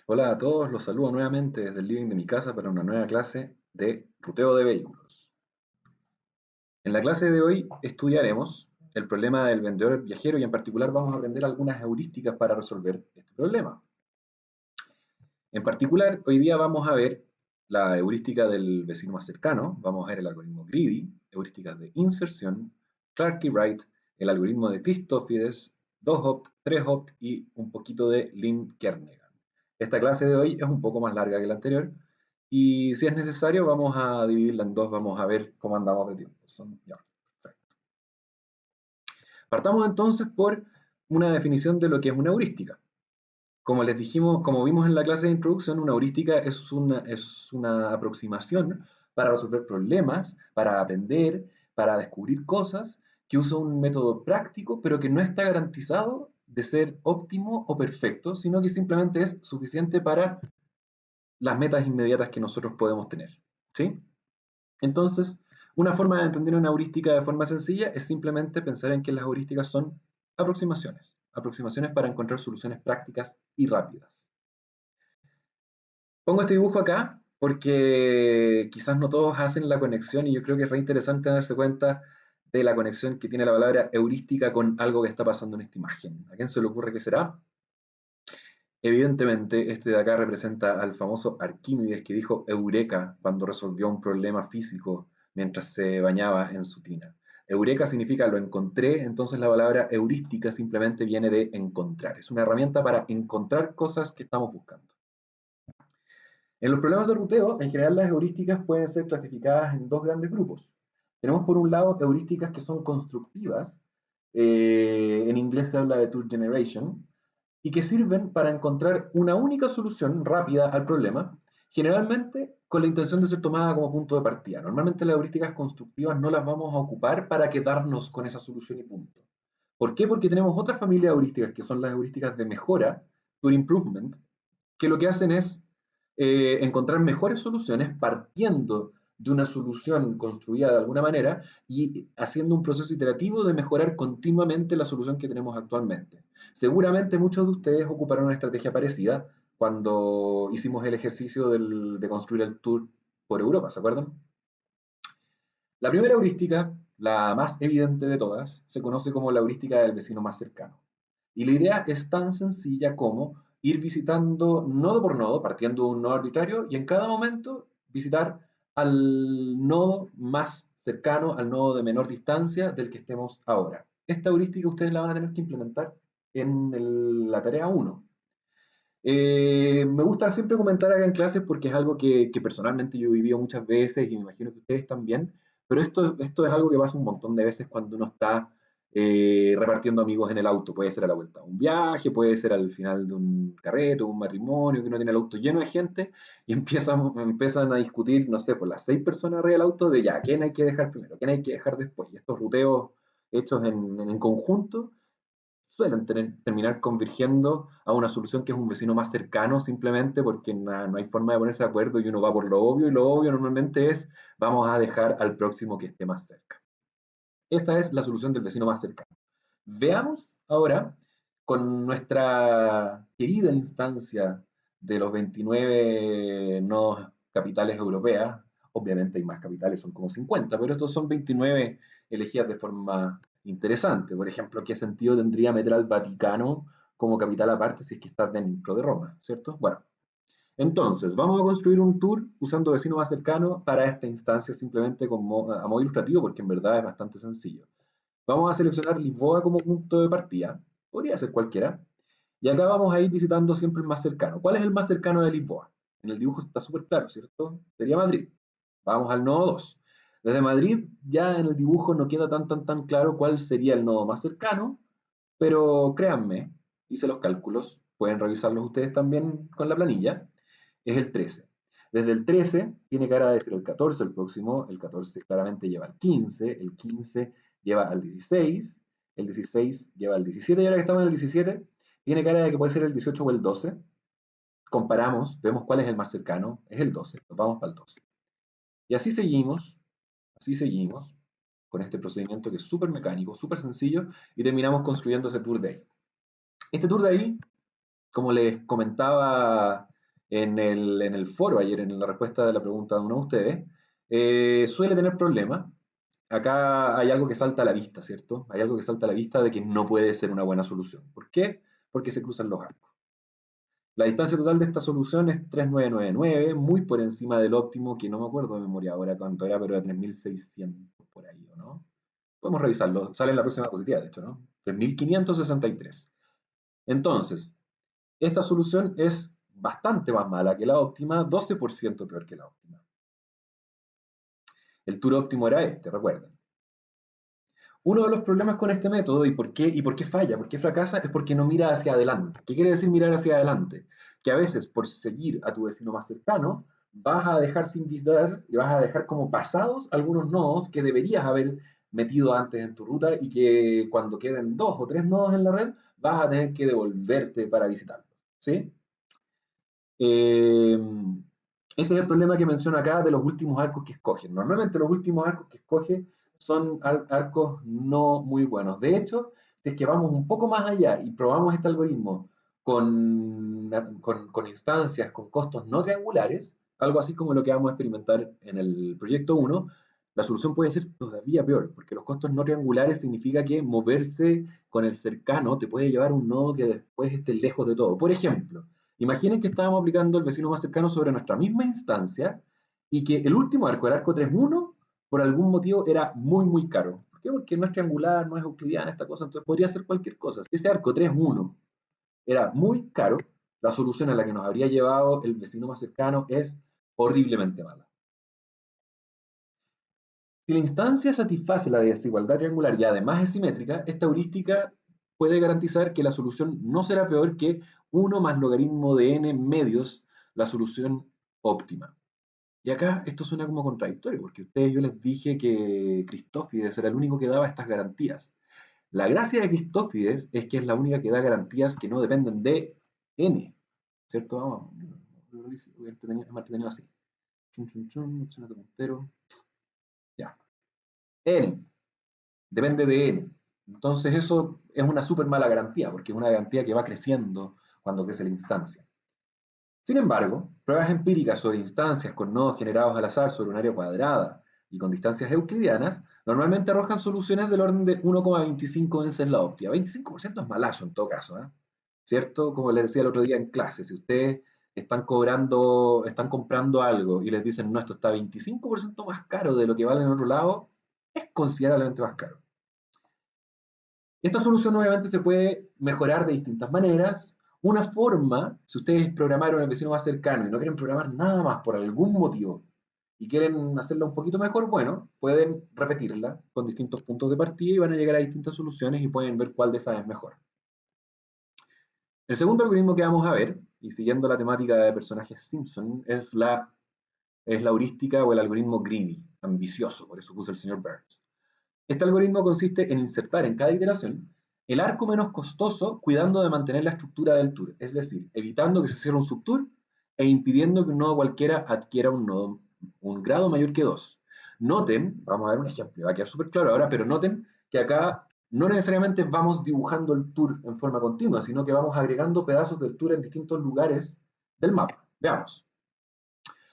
Hola a todos, los saludo nuevamente desde el living de mi casa para una nueva clase de ruteo de vehículos. En la clase de hoy estudiaremos el problema del vendedor viajero y en particular vamos a aprender algunas heurísticas para resolver este problema. En particular, hoy día vamos a ver la heurística del vecino más cercano, vamos a ver el algoritmo Greedy, heurísticas de inserción, Clark y Wright, el algoritmo de Christofides, 2-opt, 3-opt y un poquito de Lin-Kernighan. Esta clase de hoy es un poco más larga que la anterior y si es necesario vamos a dividirla en dos, vamos a ver cómo andamos de tiempo. Perfecto. Partamos entonces por una definición de lo que es una heurística. Como les dijimos, como vimos en la clase de introducción, una heurística es una aproximación para resolver problemas, para aprender, para descubrir cosas, que usa un método práctico, pero que no está garantizado de ser óptimo o perfecto, sino que simplemente es suficiente para las metas inmediatas que nosotros podemos tener. ¿Sí? Entonces, una forma de entender una heurística de forma sencilla es simplemente pensar en que las heurísticas son aproximaciones para encontrar soluciones prácticas y rápidas. Pongo este dibujo acá porque quizás no todos hacen la conexión y yo creo que es re interesante darse cuenta de la conexión que tiene la palabra heurística con algo que está pasando en esta imagen. ¿A quién se le ocurre que será? Evidentemente, este de acá representa al famoso Arquímedes que dijo Eureka cuando resolvió un problema físico mientras se bañaba en su tina. Eureka significa lo encontré, entonces la palabra heurística simplemente viene de encontrar. Es una herramienta para encontrar cosas que estamos buscando. En los problemas de ruteo, en general las heurísticas pueden ser clasificadas en dos grandes grupos. Tenemos por un lado heurísticas que son constructivas, en inglés se habla de tour generation, y que sirven para encontrar una única solución rápida al problema, generalmente con la intención de ser tomada como punto de partida. Normalmente las heurísticas constructivas no las vamos a ocupar para quedarnos con esa solución y punto. ¿Por qué? Porque tenemos otra familia de heurísticas que son las heurísticas de mejora, tour improvement, que lo que hacen es encontrar mejores soluciones partiendo de una solución construida de alguna manera y haciendo un proceso iterativo de mejorar continuamente la solución que tenemos actualmente. Seguramente muchos de ustedes ocuparon una estrategia parecida cuando hicimos el ejercicio de construir el tour por Europa, ¿se acuerdan? La primera heurística, la más evidente de todas, se conoce como la heurística del vecino más cercano. Y la idea es tan sencilla como ir visitando nodo por nodo, partiendo de un nodo arbitrario, y en cada momento visitar al nodo más cercano, al nodo de menor distancia del que estemos ahora. Esta heurística ustedes la van a tener que implementar en la tarea 1. Me gusta siempre comentar acá en clases porque es algo que personalmente yo he vivido muchas veces y me imagino que ustedes también, pero esto es algo que pasa un montón de veces cuando uno está repartiendo amigos en el auto. Puede ser a la vuelta de un viaje, puede ser al final de un carrete, un matrimonio, que uno tiene el auto lleno de gente y empiezan a discutir, no sé, por las 6 personas arriba del auto de ya, ¿quién hay que dejar primero? ¿Quién hay que dejar después? Y estos ruteos hechos en conjunto suelen terminar convergiendo a una solución que es un vecino más cercano simplemente porque no hay forma de ponerse de acuerdo y uno va por lo obvio y lo obvio normalmente es vamos a dejar al próximo que esté más cerca. Esa es la solución del vecino más cercano. Veamos ahora con nuestra querida instancia de los 29 nodos capitales europeas, obviamente hay más capitales, son como 50, pero estos son 29 elegidas de forma interesante. Por ejemplo, ¿qué sentido tendría meter al Vaticano como capital aparte si es que está dentro de Roma, ¿cierto? Bueno, entonces, vamos a construir un tour usando vecino más cercano para esta instancia simplemente como, a modo ilustrativo porque en verdad es bastante sencillo. Vamos a seleccionar Lisboa como punto de partida, podría ser cualquiera, y acá vamos a ir visitando siempre el más cercano. ¿Cuál es el más cercano de Lisboa? En el dibujo está súper claro, ¿cierto? Sería Madrid. Vamos al nodo 2. Desde Madrid ya en el dibujo no queda tan claro cuál sería el nodo más cercano, pero créanme, hice los cálculos, pueden revisarlos ustedes también con la planilla, es el 13. Desde el 13 tiene cara de ser el 14 el próximo, el 14 claramente lleva al 15, el 15 lleva al 16, el 16 lleva al 17 y ahora que estamos en el 17 tiene cara de que puede ser el 18 o el 12. Comparamos, vemos cuál es el más cercano, es el 12, nos vamos para el 12. Y así seguimos, con este procedimiento que es súper mecánico, súper sencillo, y terminamos construyendo ese tour de ahí. Este tour de ahí, como les comentaba en el foro ayer, en la respuesta de la pregunta de uno de ustedes, suele tener problemas. Acá hay algo que salta a la vista, ¿cierto? Hay algo que salta a la vista de que no puede ser una buena solución. ¿Por qué? Porque se cruzan los arcos. La distancia total de esta solución es 3999, muy por encima del óptimo, que no me acuerdo de memoria ahora cuánto era, pero era 3600 por ahí, ¿o no? Podemos revisarlo, sale en la próxima diapositiva, de hecho, ¿no? 3563. Entonces, esta solución es bastante más mala que la óptima, 12% peor que la óptima. El tour óptimo era este, recuerden. Uno de los problemas con este método y por qué falla, por qué fracasa, es porque no mira hacia adelante. ¿Qué quiere decir mirar hacia adelante? Que a veces por seguir a tu vecino más cercano, vas a dejar sin visitar y vas a dejar como pasados algunos nodos que deberías haber metido antes en tu ruta y que cuando queden 2 o 3 nodos en la red, vas a tener que devolverte para visitarlos. ¿Sí? Eh, Ese es el problema que menciono acá de los últimos arcos que escogen. Normalmente los últimos arcos que escoge son arcos no muy buenos. De hecho, si es que vamos un poco más allá y probamos este algoritmo con instancias, con costos no triangulares, algo así como lo que vamos a experimentar en el proyecto 1, la solución puede ser todavía peor, porque los costos no triangulares significa que moverse con el cercano te puede llevar a un nodo que después esté lejos de todo. Por ejemplo, imaginen que estábamos aplicando el vecino más cercano sobre nuestra misma instancia y que el último arco, el arco 3.1, por algún motivo era muy, muy caro. ¿Por qué? Porque no es triangular, no es euclidiana esta cosa, entonces podría ser cualquier cosa. Si ese arco 3.1 era muy caro, la solución a la que nos habría llevado el vecino más cercano es horriblemente mala. Si la instancia satisface la desigualdad triangular y además es simétrica, esta heurística puede garantizar que la solución no será peor que 1 más logaritmo de n medios la solución óptima. Y acá esto suena como contradictorio, porque yo les dije que Cristófides era el único que daba estas garantías. La gracia de Cristófides es que es la única que da garantías que no dependen de n, ¿cierto? Vamos, es más entretenido así. Chun, chun, chun, opciones de puntero. Ya. N, depende de n. Entonces eso es una súper mala garantía, porque es una garantía que va creciendo cuando crece la instancia. Sin embargo, pruebas empíricas sobre instancias con nodos generados al azar sobre un área cuadrada y con distancias euclidianas normalmente arrojan soluciones del orden de 1,25 veces la óptima. 25% es malazo en todo caso, ¿eh? ¿Cierto? Como les decía el otro día en clase, si ustedes están comprando algo y les dicen, no, esto está 25% más caro de lo que vale en otro lado, es considerablemente más caro. Esta solución obviamente se puede mejorar de distintas maneras. Una forma, si ustedes programaron el vecino más cercano y no quieren programar nada más por algún motivo y quieren hacerla un poquito mejor, bueno, pueden repetirla con distintos puntos de partida y van a llegar a distintas soluciones y pueden ver cuál de esas es mejor. El segundo algoritmo que vamos a ver, y siguiendo la temática de personajes Simpson, es la heurística o el algoritmo greedy, ambicioso, por eso puse el señor Burns. Este algoritmo consiste en insertar en cada iteración el arco menos costoso, cuidando de mantener la estructura del tour, es decir, evitando que se cierre un subtour e impidiendo que un nodo cualquiera adquiera un grado mayor que 2. Noten, vamos a ver un ejemplo, va a quedar súper claro ahora, pero noten que acá no necesariamente vamos dibujando el tour en forma continua, sino que vamos agregando pedazos del tour en distintos lugares del mapa. Veamos.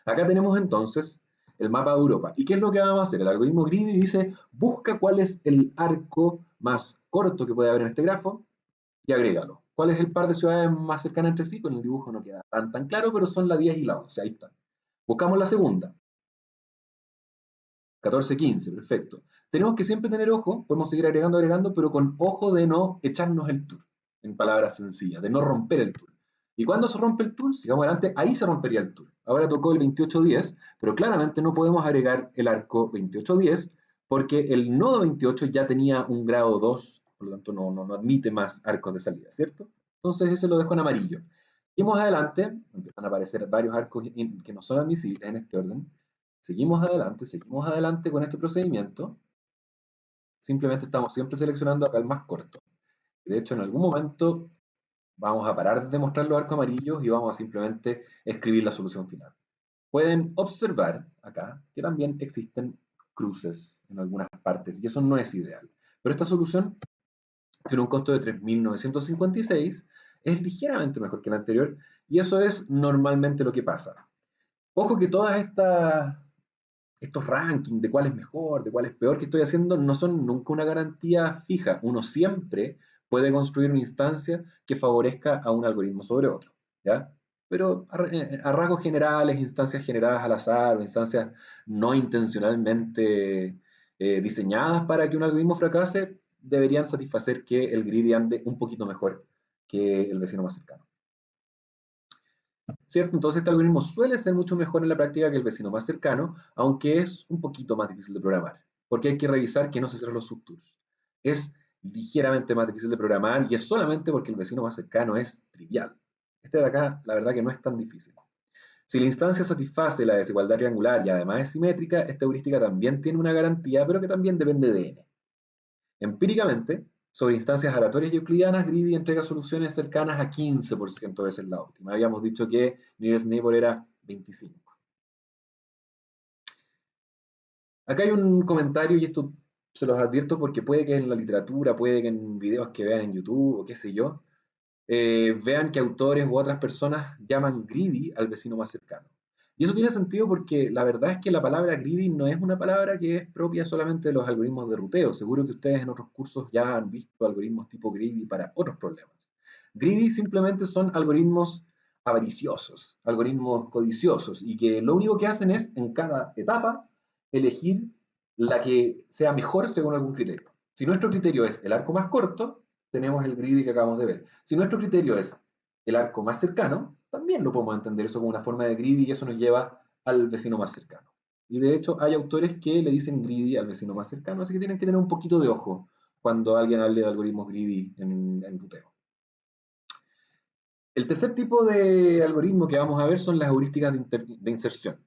Acá tenemos entonces el mapa de Europa. ¿Y qué es lo que vamos a hacer? El algoritmo greedy dice, busca cuál es el arco más corto que puede haber en este grafo y agrégalo. ¿Cuál es el par de ciudades más cercanas entre sí? Con el dibujo no queda tan claro, pero son la 10 y la 11. Ahí está. Buscamos la segunda. 14, 15, perfecto. Tenemos que siempre tener ojo, podemos seguir agregando, pero con ojo de no echarnos el tour, en palabras sencillas, de no romper el tour. ¿Y cuándo se rompe el tour? Sigamos adelante, ahí se rompería el tour. Ahora tocó el 2810, pero claramente no podemos agregar el arco 2810 porque el nodo 28 ya tenía un grado 2, por lo tanto no admite más arcos de salida, ¿cierto? Entonces ese lo dejo en amarillo. Seguimos adelante, empiezan a aparecer varios arcos que no son admisibles en este orden. Seguimos adelante con este procedimiento. Simplemente estamos siempre seleccionando acá el más corto. De hecho, en algún momento vamos a parar de mostrar los arcos amarillos y vamos a simplemente escribir la solución final. Pueden observar acá que también existen cruces en algunas partes y eso no es ideal. Pero esta solución tiene un costo de 3.956, es ligeramente mejor que la anterior Y eso es normalmente lo que pasa. Ojo que estos rankings de cuál es mejor, de cuál es peor que estoy haciendo, no son nunca una garantía fija. Uno siempre puede construir una instancia que favorezca a un algoritmo sobre otro, ¿ya? Pero a rasgos generales, instancias generadas al azar o instancias no intencionalmente diseñadas para que un algoritmo fracase, deberían satisfacer que el greedy ande un poquito mejor que el vecino más cercano. ¿Cierto? Entonces este algoritmo suele ser mucho mejor en la práctica que el vecino más cercano, aunque es un poquito más difícil de programar, porque hay que revisar que no se cierren los subtours. Es ligeramente más difícil de programar y es solamente porque el vecino más cercano es trivial. Este de acá, la verdad que no es tan difícil. Si la instancia satisface la desigualdad triangular y además es simétrica, esta heurística también tiene una garantía, pero que también depende de n. Empíricamente, sobre instancias aleatorias y euclidianas, Greedy entrega soluciones cercanas a 15% de veces la óptima. Habíamos dicho que Nearest Neighbor era 25. Acá hay un comentario, y esto se los advierto porque puede que en la literatura, puede que en videos que vean en YouTube o qué sé yo, vean que autores u otras personas llaman greedy al vecino más cercano. Y eso tiene sentido porque la verdad es que la palabra greedy no es una palabra que es propia solamente de los algoritmos de ruteo. Seguro que ustedes en otros cursos ya han visto algoritmos tipo greedy para otros problemas. Greedy simplemente son algoritmos avariciosos, algoritmos codiciosos, y que lo único que hacen es, en cada etapa, elegir la que sea mejor según algún criterio. Si nuestro criterio es el arco más corto, tenemos el greedy que acabamos de ver. Si nuestro criterio es el arco más cercano, también lo podemos entender eso como una forma de greedy y eso nos lleva al vecino más cercano. Y de hecho hay autores que le dicen greedy al vecino más cercano, así que tienen que tener un poquito de ojo cuando alguien hable de algoritmos greedy en ruteo. El tercer tipo de algoritmo que vamos a ver son las heurísticas de inserción.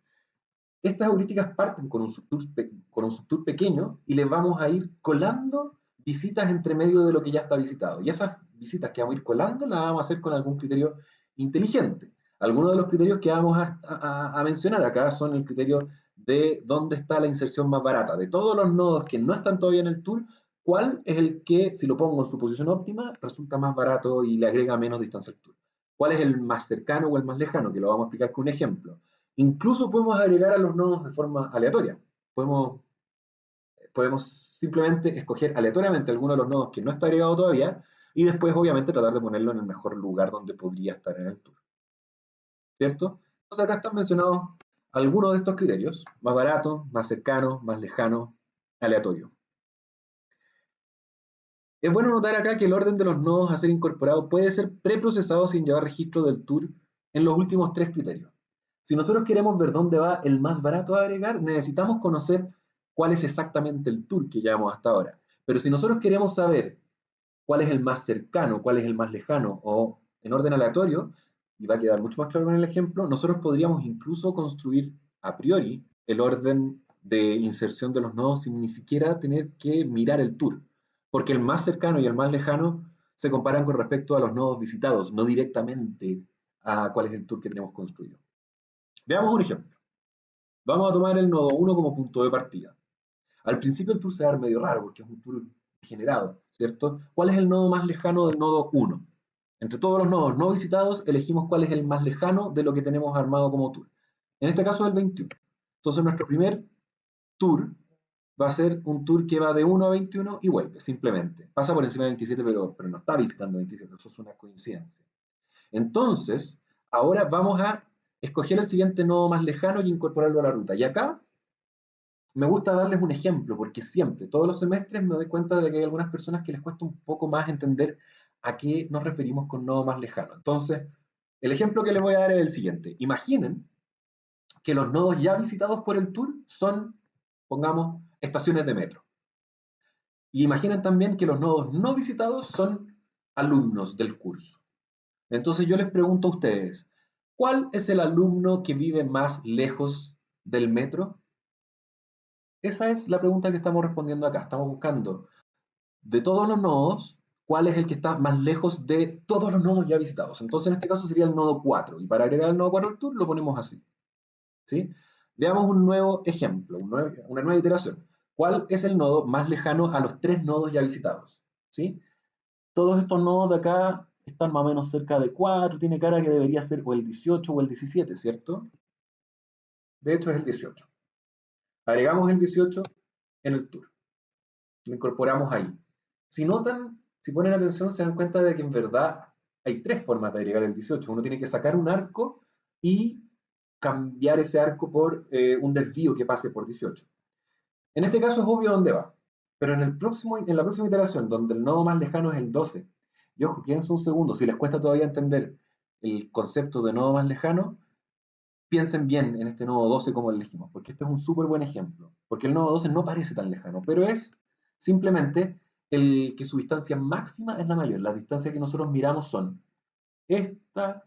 Estas heurísticas parten con un subtour pequeño y les vamos a ir colando visitas entre medio de lo que ya está visitado. Y esas visitas que vamos a ir colando las vamos a hacer con algún criterio inteligente. Algunos de los criterios que vamos a mencionar acá son el criterio de dónde está la inserción más barata. De todos los nodos que no están todavía en el tour, ¿cuál es el que, si lo pongo en su posición óptima, resulta más barato y le agrega menos distancia al tour? ¿Cuál es el más cercano o el más lejano? Que lo vamos a explicar con un ejemplo. Incluso podemos agregar a los nodos de forma aleatoria. Podemos simplemente escoger aleatoriamente alguno de los nodos que no está agregado todavía y después obviamente tratar de ponerlo en el mejor lugar donde podría estar en el tour. ¿Cierto? Entonces acá están mencionados algunos de estos criterios: más barato, más cercano, más lejano, aleatorio. Es bueno notar acá que el orden de los nodos a ser incorporado puede ser preprocesado sin llevar registro del tour en los últimos tres criterios. Si nosotros queremos ver dónde va el más barato a agregar, necesitamos conocer cuál es exactamente el tour que llevamos hasta ahora. Pero si nosotros queremos saber cuál es el más cercano, cuál es el más lejano o en orden aleatorio, y va a quedar mucho más claro con el ejemplo, nosotros podríamos incluso construir a priori el orden de inserción de los nodos sin ni siquiera tener que mirar el tour, porque el más cercano y el más lejano se comparan con respecto a los nodos visitados, no directamente a cuál es el tour que tenemos construido. Veamos un ejemplo. Vamos a tomar el nodo 1 como punto de partida. Al principio el tour se va a ver medio raro porque es un tour generado, ¿cierto? ¿Cuál es el nodo más lejano del nodo 1? Entre todos los nodos no visitados, elegimos cuál es el más lejano de lo que tenemos armado como tour. En este caso, el 21. Entonces, nuestro primer tour va a ser un tour que va de 1 a 21 y vuelve, simplemente. Pasa por encima de 27, pero no está visitando 27, eso es una coincidencia. Entonces, ahora vamos a escoger el siguiente nodo más lejano y incorporarlo a la ruta. Y acá me gusta darles un ejemplo, porque siempre, todos los semestres, me doy cuenta de que hay algunas personas que les cuesta un poco más entender a qué nos referimos con nodo más lejano. Entonces, el ejemplo que les voy a dar es el siguiente. Imaginen que los nodos ya visitados por el tour son, pongamos, estaciones de metro. Y imaginen también que los nodos no visitados son alumnos del curso. Entonces yo les pregunto a ustedes, ¿cuál es el alumno que vive más lejos del metro? Esa es la pregunta que estamos respondiendo acá. Estamos buscando de todos los nodos, cuál es el que está más lejos de todos los nodos ya visitados. Entonces en este caso sería el nodo 4. Y para agregar el nodo 4 al tour lo ponemos así. ¿Sí? Veamos un nuevo ejemplo, una nueva iteración. ¿Cuál es el nodo más lejano a los tres nodos ya visitados? ¿Sí? Todos estos nodos de acá están más o menos cerca de 4, tiene cara que debería ser o el 18 o el 17, ¿cierto? De hecho es el 18. Agregamos el 18 en el tour, lo incorporamos ahí. Si notan, si ponen atención, se dan cuenta de que en verdad hay tres formas de agregar el 18. Uno tiene que sacar un arco y cambiar ese arco por un desvío que pase por 18. En este caso es obvio dónde va, pero en la próxima iteración, donde el nodo más lejano es el 12, y ojo, quédense un segundo, si les cuesta todavía entender el concepto de nodo más lejano, piensen bien en este nodo 12 como elegimos, porque este es un súper buen ejemplo, porque el nodo 12 no parece tan lejano, pero es simplemente el que su distancia máxima es la mayor. Las distancias que nosotros miramos son esta,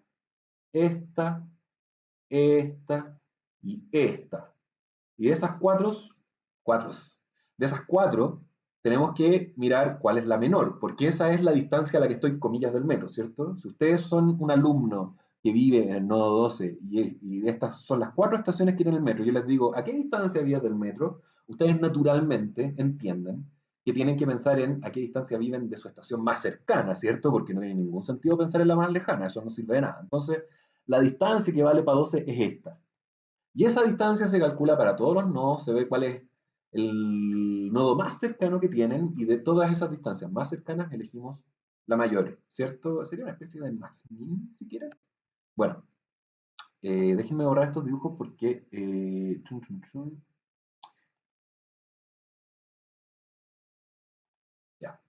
esta, esta y esta. Y de esas cuatro, de esas cuatro, tenemos que mirar cuál es la menor, porque esa es la distancia a la que estoy, comillas, del metro, ¿cierto? Si ustedes son un alumno que vive en el nodo 12 y estas son las cuatro estaciones que tiene el metro, yo les digo, ¿a qué distancia vives del metro? Ustedes naturalmente entienden que tienen que pensar en a qué distancia viven de su estación más cercana, ¿cierto? Porque no tiene ningún sentido pensar en la más lejana, eso no sirve de nada. Entonces, la distancia que vale para 12 es esta. Y esa distancia se calcula para todos los nodos, se ve cuál es el nodo más cercano que tienen y de todas esas distancias más cercanas elegimos la mayor, ¿cierto? Sería una especie de max-min, si quieren. Bueno, déjenme borrar estos dibujos porque... chun, chun, chun, ya.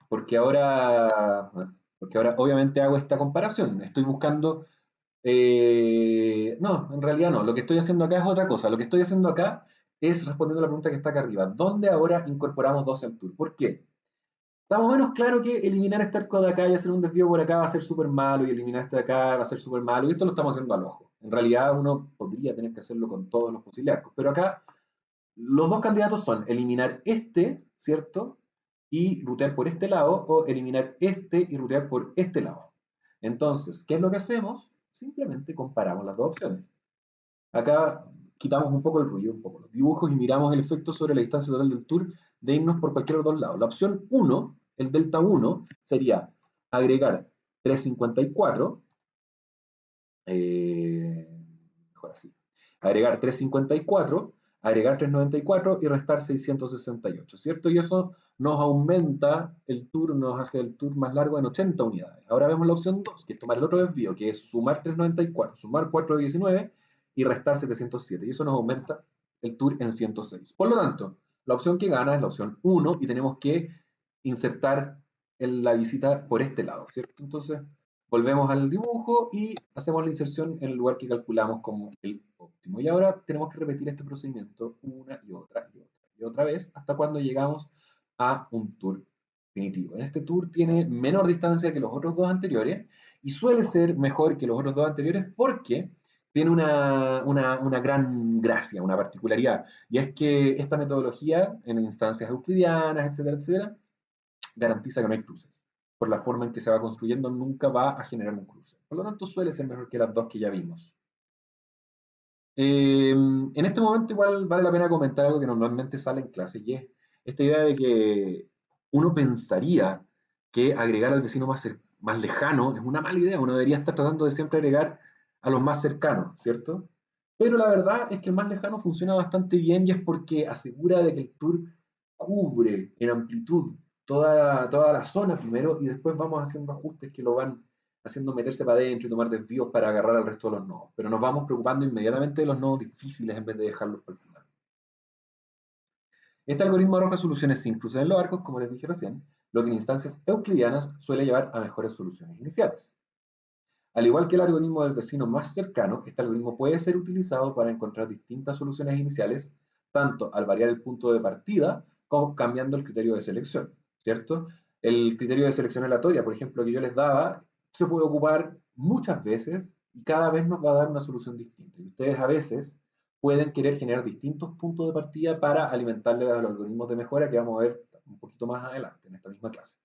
Porque ahora, porque ahora obviamente hago esta comparación. Estoy buscando... no, en realidad no. Lo que estoy haciendo acá es otra cosa. Lo que estoy haciendo acá es respondiendo a la pregunta que está acá arriba. ¿Dónde ahora incorporamos 12 al tour? ¿Por qué? Está más o menos claro que eliminar este arco de acá y hacer un desvío por acá va a ser súper malo y eliminar este de acá va a ser súper malo y esto lo estamos haciendo al ojo. En realidad uno podría tener que hacerlo con todos los posibles arcos, pero acá los dos candidatos son eliminar este, ¿cierto? Y rutear por este lado o eliminar este y rutear por este lado. Entonces, ¿qué es lo que hacemos? Simplemente comparamos las dos opciones. Acá quitamos un poco el ruido, un poco los dibujos y miramos el efecto sobre la distancia total del tour de irnos por cualquiera de los dos lados. La opción 1, el delta 1, sería agregar 354, mejor así, agregar 354, agregar 394 y restar 668, ¿cierto? Y eso nos aumenta el tour, nos hace el tour más largo en 80 unidades. Ahora vemos la opción 2, que es tomar el otro desvío, que es sumar 394, sumar 419 y restar 707. Y eso nos aumenta el tour en 106. Por lo tanto, la opción que gana es la opción 1 y tenemos que insertar la visita por este lado, ¿cierto? Entonces, volvemos al dibujo y hacemos la inserción en el lugar que calculamos como el óptimo. Y ahora tenemos que repetir este procedimiento una y otra y otra y otra vez hasta cuando llegamos a un tour definitivo. En este tour tiene menor distancia que los otros dos anteriores y suele ser mejor que los otros dos anteriores porque tiene una gran gracia, una particularidad, y es que esta metodología en instancias euclidianas, etcétera, etcétera, garantiza que no hay cruces. Por la forma en que se va construyendo, nunca va a generar un cruce. Por lo tanto, suele ser mejor que las dos que ya vimos. En este momento igual vale la pena comentar algo que normalmente sale en clase y es esta idea de que uno pensaría que agregar al vecino más lejano es una mala idea, uno debería estar tratando de siempre agregar a los más cercanos, ¿cierto? Pero la verdad es que el más lejano funciona bastante bien y es porque asegura de que el tour cubre en amplitud toda la zona primero y después vamos haciendo ajustes que lo van haciendo meterse para adentro y tomar desvíos para agarrar al resto de los nodos. Pero nos vamos preocupando inmediatamente de los nodos difíciles en vez de dejarlos para el final. Este algoritmo arroja soluciones sin cruces en los arcos, como les dije recién, lo que en instancias euclidianas suele llevar a mejores soluciones iniciales. Al igual que el algoritmo del vecino más cercano, este algoritmo puede ser utilizado para encontrar distintas soluciones iniciales, tanto al variar el punto de partida como cambiando el criterio de selección, ¿cierto? El criterio de selección aleatoria, por ejemplo, que yo les daba, se puede ocupar muchas veces y cada vez nos va a dar una solución distinta. Y ustedes a veces pueden querer generar distintos puntos de partida para alimentarle a los algoritmos de mejora que vamos a ver un poquito más adelante en esta misma clase.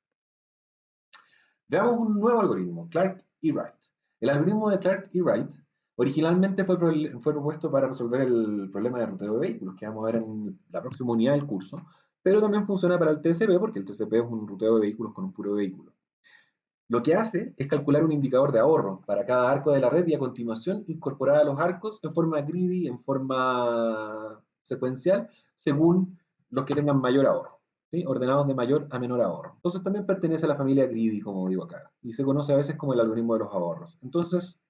Veamos un nuevo algoritmo, Clark y Wright. El algoritmo de Clark y Wright originalmente fue propuesto para resolver el problema de ruteo de vehículos, que vamos a ver en la próxima unidad del curso, pero también funciona para el TCP, porque el TCP es un ruteo de vehículos con un puro vehículo. lo que hace es calcular un indicador de ahorro para cada arco de la red y a continuación incorporar a los arcos en forma greedy, en forma secuencial, según los que tengan mayor ahorro, ¿sí? Ordenados de mayor a menor ahorro. Entonces también pertenece a la familia greedy, como digo acá, y se conoce a veces como el algoritmo de los ahorros. Entonces,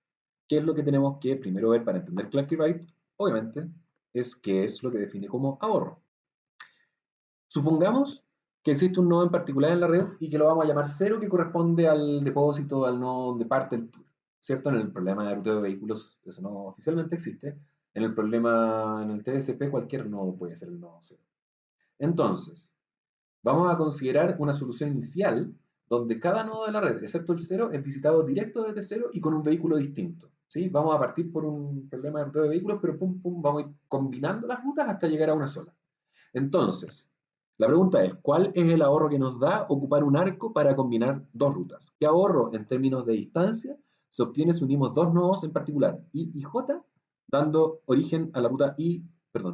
¿qué es lo que tenemos que primero ver para entender Clarke-Wright? Obviamente, es qué es lo que define como ahorro. Supongamos que existe un nodo en particular en la red y que lo vamos a llamar cero, que corresponde al depósito, al nodo donde parte el tour. ¿Cierto? En el problema de ruteo de vehículos, eso no oficialmente existe. En el problema, en el TSP, cualquier nodo puede ser el nodo cero. Entonces, vamos a considerar una solución inicial donde cada nodo de la red, excepto el cero, es visitado directo desde cero y con un vehículo distinto. ¿Sí? Vamos a partir por un problema de ruteo de vehículos, pero pum, pum, vamos a ir combinando las rutas hasta llegar a una sola. Entonces, la pregunta es, ¿cuál es el ahorro que nos da ocupar un arco para combinar dos rutas? ¿Qué ahorro en términos de distancia se obtiene si unimos dos nodos en particular, I y J, dando origen a la ruta I,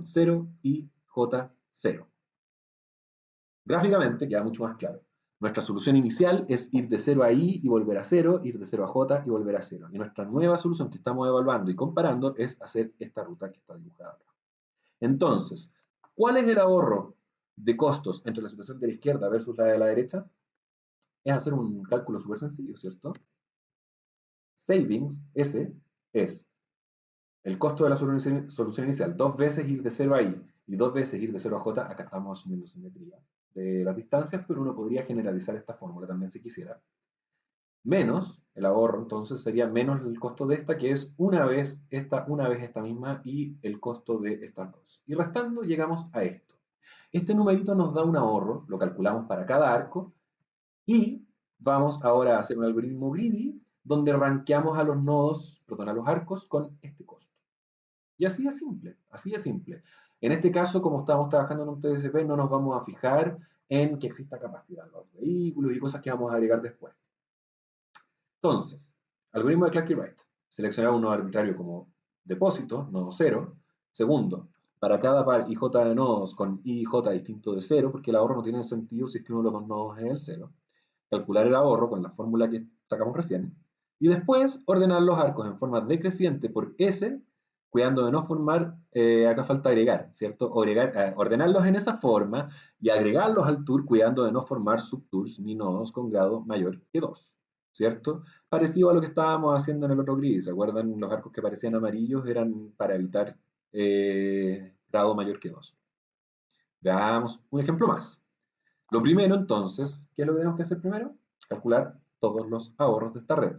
0 y J0? Gráficamente queda mucho más claro. Nuestra solución inicial es ir de 0 a I y volver a 0, ir de 0 a J y volver a 0. Y nuestra nueva solución que estamos evaluando y comparando es hacer esta ruta que está dibujada acá. Entonces, ¿cuál es el ahorro de costos entre la situación de la izquierda versus la de la derecha? Es hacer un cálculo súper sencillo, ¿cierto? Savings, ese, es el costo de la solución inicial, dos veces ir de 0 a I y dos veces ir de 0 a J. Acá estamos asumiendo simetría de las distancias, pero uno podría generalizar esta fórmula también si quisiera. Menos el ahorro, entonces sería menos el costo de esta, que es una vez esta misma, y el costo de estas dos. Y restando llegamos a esto. Este numerito nos da un ahorro, lo calculamos para cada arco, y vamos ahora a hacer un algoritmo greedy, donde rankeamos a los nodos, perdón, a los arcos con este costo. Y así es simple, así es simple. En este caso, como estamos trabajando en un TSP, no nos vamos a fijar en que exista capacidad en los vehículos y cosas que vamos a agregar después. Entonces, algoritmo de Clarke-Wright. Seleccionar un nodo arbitrario como depósito, nodo 0. Segundo, para cada par IJ de nodos con IJ distinto de 0, porque el ahorro no tiene sentido si es que uno de los dos nodos es el 0. Calcular el ahorro con la fórmula que sacamos recién. Y después ordenar los arcos en forma decreciente por S, cuidando de no formar, acá falta agregar, ¿cierto? Ordenarlos en esa forma y agregarlos al tour, cuidando de no formar subtours ni nodos con grado mayor que 2. ¿Cierto? Parecido a lo que estábamos haciendo en el otro grid. ¿Se acuerdan? Los arcos que parecían amarillos eran para evitar grado mayor que 2. Veamos un ejemplo más. Lo primero, entonces, ¿qué es lo que tenemos que hacer primero? Calcular todos los ahorros de esta red.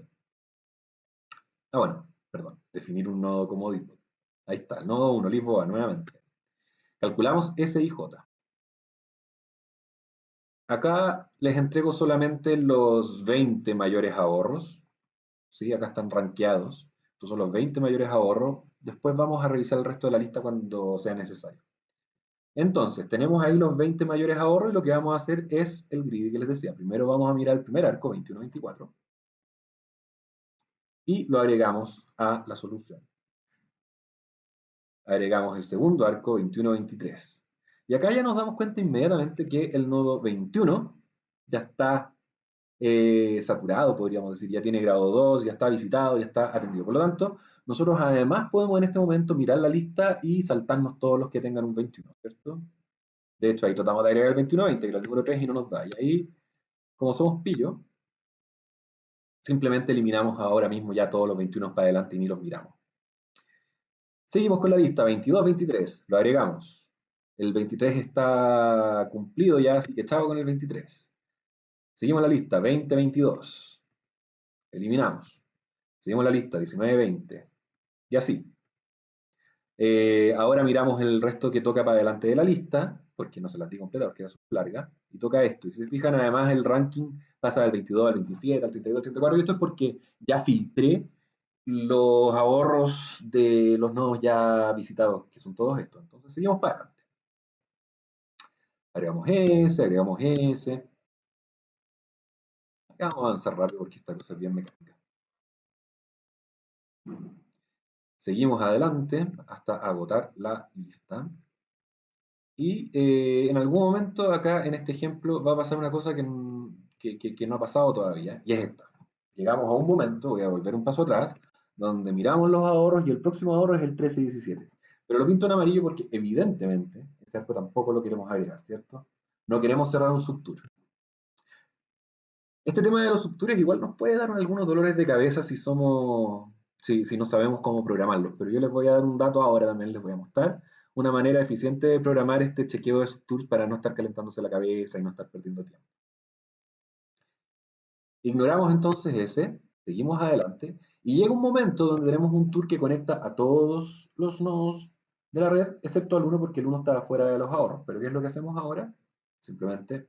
Bueno, perdón, definir un nodo como depot. Ahí está, el nodo 1, Lisboa, nuevamente. Calculamos S y J. Acá les entrego solamente los 20 mayores ahorros. ¿Sí? Acá están rankeados. Estos son los 20 mayores ahorros. Después vamos a revisar el resto de la lista cuando sea necesario. Entonces, tenemos ahí los 20 mayores ahorros y lo que vamos a hacer es el grid que les decía. Primero vamos a mirar el primer arco, 21-24, y lo agregamos a la solución. Agregamos el segundo arco, 21-23. Y acá ya nos damos cuenta inmediatamente que el nodo 21 ya está saturado, podríamos decir, ya tiene grado 2, ya está visitado, ya está atendido. Por lo tanto, nosotros además podemos en este momento mirar la lista y saltarnos todos los que tengan un 21, ¿cierto? De hecho, ahí tratamos de agregar el 21-20, que era el número 3, y no nos da. Y ahí, como somos pillos, simplemente eliminamos ahora mismo ya todos los 21 para adelante y ni los miramos. Seguimos con la lista, 22-23, lo agregamos. El 23 está cumplido ya, así que chao con el 23. Seguimos la lista, 20-22. Eliminamos. Seguimos la lista, 19-20. Y así. Ahora miramos el resto que toca para adelante de la lista, porque no se las di completa, porque era súper larga, y toca esto. Y si se fijan, además el ranking pasa del 22 al 27, al 32, al 34, y esto es porque ya filtré los ahorros de los nodos ya visitados, que son todos estos. Entonces seguimos para adelante. Agregamos ese, agregamos ese. Acá vamos a avanzar rápido porque esta cosa es bien mecánica. Seguimos adelante hasta agotar la lista. Y en algún momento acá en este ejemplo va a pasar una cosa que no ha pasado todavía, y es esta. llegamos a un momento, voy a volver un paso atrás, donde miramos los ahorros y el próximo ahorro es el 13-17. Pero lo pinto en amarillo porque evidentemente ese arco tampoco lo queremos agregar, ¿cierto? No queremos cerrar un subtour. Este tema de los subtours igual nos puede dar algunos dolores de cabeza si no sabemos cómo programarlos, pero yo les voy a dar un dato ahora también, les voy a mostrar una manera eficiente de programar este chequeo de subtours para no estar calentándose la cabeza y no estar perdiendo tiempo. Ignoramos entonces ese, seguimos adelante, y llega un momento donde tenemos un tour que conecta a todos los nodos de la red, excepto al uno porque el uno está fuera de los ahorros. Pero ¿qué es lo que hacemos ahora? Simplemente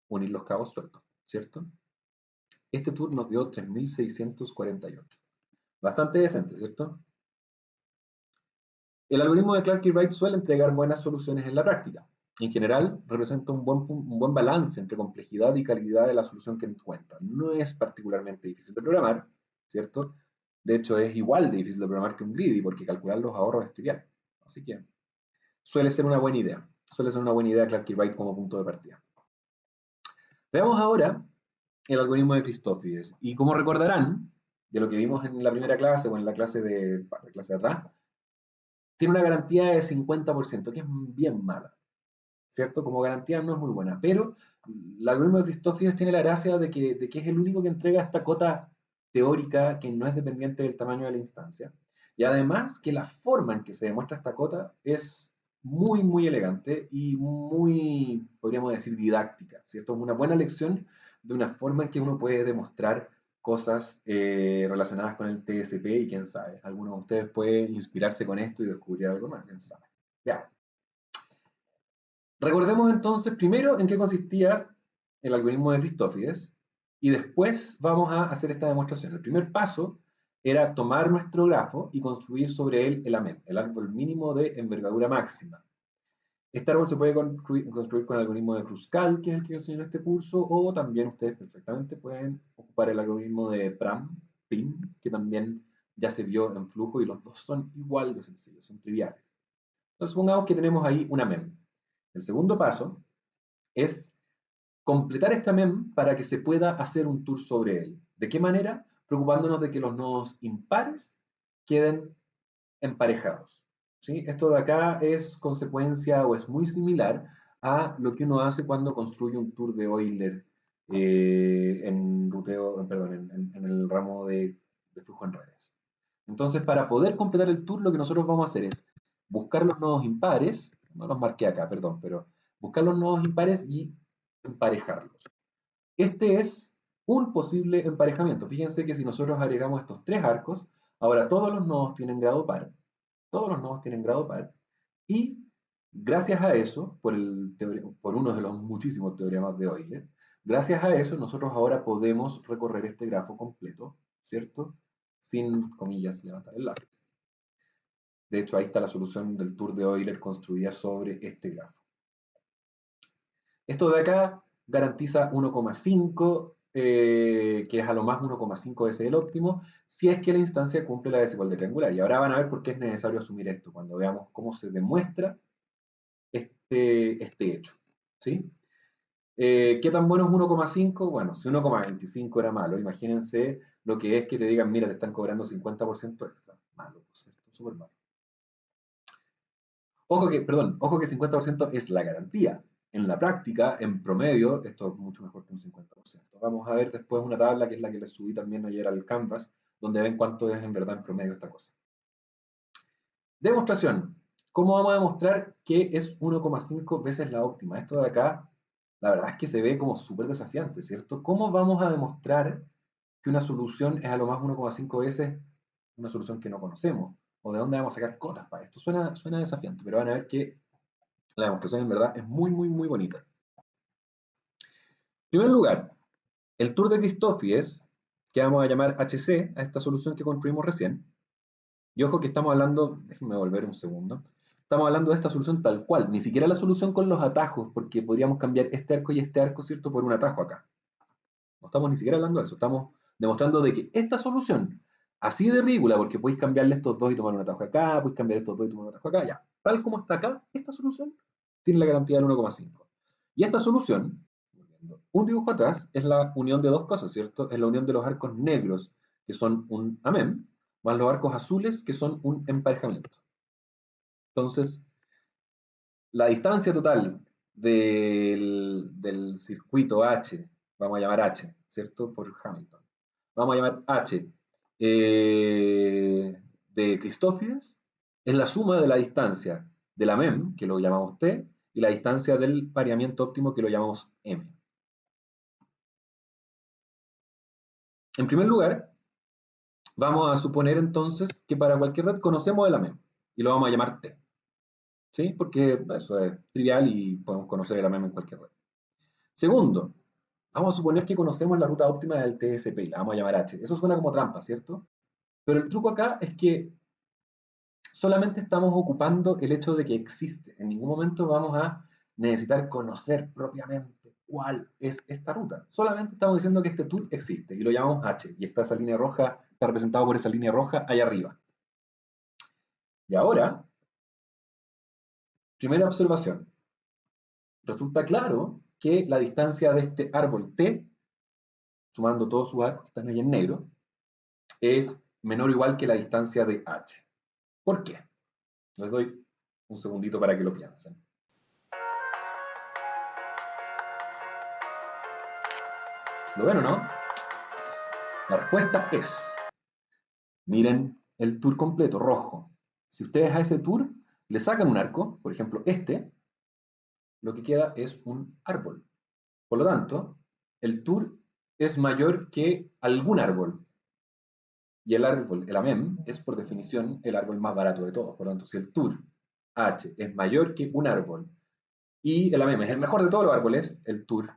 unir los cabos sueltos, ¿cierto? Este tour nos dio 3648. Bastante decente, ¿cierto? El algoritmo de Clarke y Wright suele entregar buenas soluciones en la práctica. En general, representa un buen balance entre complejidad y calidad de la solución que encuentra. No es particularmente difícil de programar, ¿cierto? De hecho, es igual de difícil de programar que un greedy, porque calcular los ahorros es trivial. Así que suele ser una buena idea. Suele ser una buena idea Clarke y Wright como punto de partida. Veamos ahora el algoritmo de Cristófides. Y como recordarán, de lo que vimos en la primera clase o en la clase de atrás, tiene una garantía de 50%, que es bien mala, ¿cierto? Como garantía no es muy buena, pero el algoritmo de Cristófides tiene la gracia de que es el único que entrega esta cota teórica que no es dependiente del tamaño de la instancia. Y además que la forma en que se demuestra esta cota es muy, muy elegante y muy, podríamos decir, didáctica, ¿cierto? Es una buena lección de una forma en que uno puede demostrar cosas relacionadas con el TSP y quién sabe, algunos de ustedes pueden inspirarse con esto y descubrir algo más, quién sabe. Ya. Recordemos entonces primero en qué consistía el algoritmo de Cristófides y después vamos a hacer esta demostración. El primer paso era tomar nuestro grafo y construir sobre él el AMEN, el árbol mínimo de envergadura máxima. Este árbol se puede construir con el algoritmo de Kruskal, que es el que yo enseño en este curso, o también ustedes perfectamente pueden ocupar el algoritmo de PRAM, que también ya se vio en flujo y los dos son igual de sencillos, son triviales. Entonces supongamos que tenemos ahí una MEM. El segundo paso es completar esta MEM para que se pueda hacer un tour sobre él. ¿De qué manera? Preocupándonos de que los nodos impares queden emparejados. ¿Sí? Esto de acá es consecuencia o es muy similar a lo que uno hace cuando construye un tour de Euler en ruteo, perdón, en el ramo de flujo en redes. Entonces, para poder completar el tour, lo que nosotros vamos a hacer es buscar los nodos impares, no los marqué acá, perdón, pero buscar los nodos impares y emparejarlos. Este es un posible emparejamiento. Fíjense que si nosotros agregamos estos tres arcos, ahora todos los nodos tienen grado par, todos los nodos tienen grado par, y gracias a eso, por uno de los muchísimos teoremas de Euler, gracias a eso nosotros ahora podemos recorrer este grafo completo, ¿cierto? Sin, comillas, levantar el lápiz. De hecho, ahí está la solución del tour de Euler construida sobre este grafo. Esto de acá garantiza 1,5, que es a lo más 1,5 ese es el óptimo, si es que la instancia cumple la desigualdad triangular. Y ahora van a ver por qué es necesario asumir esto, cuando veamos cómo se demuestra este hecho. ¿Sí? ¿Qué tan bueno es 1,5? Bueno, si 1,25 era malo, imagínense lo que es que te digan, mira, te están cobrando 50% extra. Malo, ¿cierto? Súper malo. Ojo que 50% es la garantía. En la práctica, en promedio, esto es mucho mejor que un 50%. Vamos a ver después una tabla que es la que les subí también ayer al Canvas, donde ven cuánto es en verdad en promedio esta cosa. Demostración. ¿Cómo vamos a demostrar que es 1,5 veces la óptima? Esto de acá, la verdad es que se ve como súper desafiante, ¿cierto? ¿Cómo vamos a demostrar que una solución es a lo más 1,5 veces una solución que no conocemos? ¿O de dónde vamos a sacar cotas para esto? Suena desafiante, pero van a ver que la demostración en verdad es muy, muy, muy bonita. En primer lugar, el tour de Cristófides, que vamos a llamar HC, a esta solución que construimos recién, y ojo que estamos hablando, déjenme volver un segundo, estamos hablando de esta solución tal cual, ni siquiera la solución con los atajos, porque podríamos cambiar y este arco, ¿cierto?, por un atajo acá. No estamos ni siquiera hablando de eso, estamos demostrando de que esta solución, así de ridícula, porque podéis cambiarle estos dos y tomar un atajo acá, podéis cambiar estos dos y tomar un atajo acá, ya. Tal como está acá, esta solución tiene la garantía del 1,5. Y esta solución, Un dibujo atrás es la unión de dos cosas, ¿cierto? Es la unión de los arcos negros, que son un amén, más los arcos azules, que son un emparejamiento. Entonces, la distancia total del circuito H, vamos a llamar H, ¿cierto? Por Hamilton. Vamos a llamar H de Cristófides, es la suma de la distancia de la MEM, que lo llamamos T, y la distancia del pareamiento óptimo, que lo llamamos M. En primer lugar, vamos a suponer entonces que para cualquier red conocemos el AMEM y lo vamos a llamar T. ¿Sí? Porque eso es trivial y podemos conocer el AMEM en cualquier red. Segundo, vamos a suponer que conocemos la ruta óptima del TSP y la vamos a llamar H. Eso suena como trampa, ¿cierto? Pero el truco acá es que solamente estamos ocupando el hecho de que existe. En ningún momento vamos a necesitar conocer propiamente cuál es esta ruta. Solamente estamos diciendo que este tour existe y lo llamamos H. Y está esa línea roja, está representado por esa línea roja allá arriba. Y ahora, primera observación. Resulta claro que la distancia de este árbol T, sumando todos sus arcos que están ahí en negro, es menor o igual que la distancia de H. ¿Por qué? Les doy un segundito para que lo piensen. ¿Lo ven o no? La respuesta es, miren el tour completo, rojo. Si ustedes a ese tour le sacan un arco, por ejemplo este, lo que queda es un árbol. Por lo tanto, el tour es mayor que algún árbol. Y el árbol, el AMEM, es por definición el árbol más barato de todos. Por lo tanto, si el tour H es mayor que un árbol y el AMEM es el mejor de todos los árboles, el tour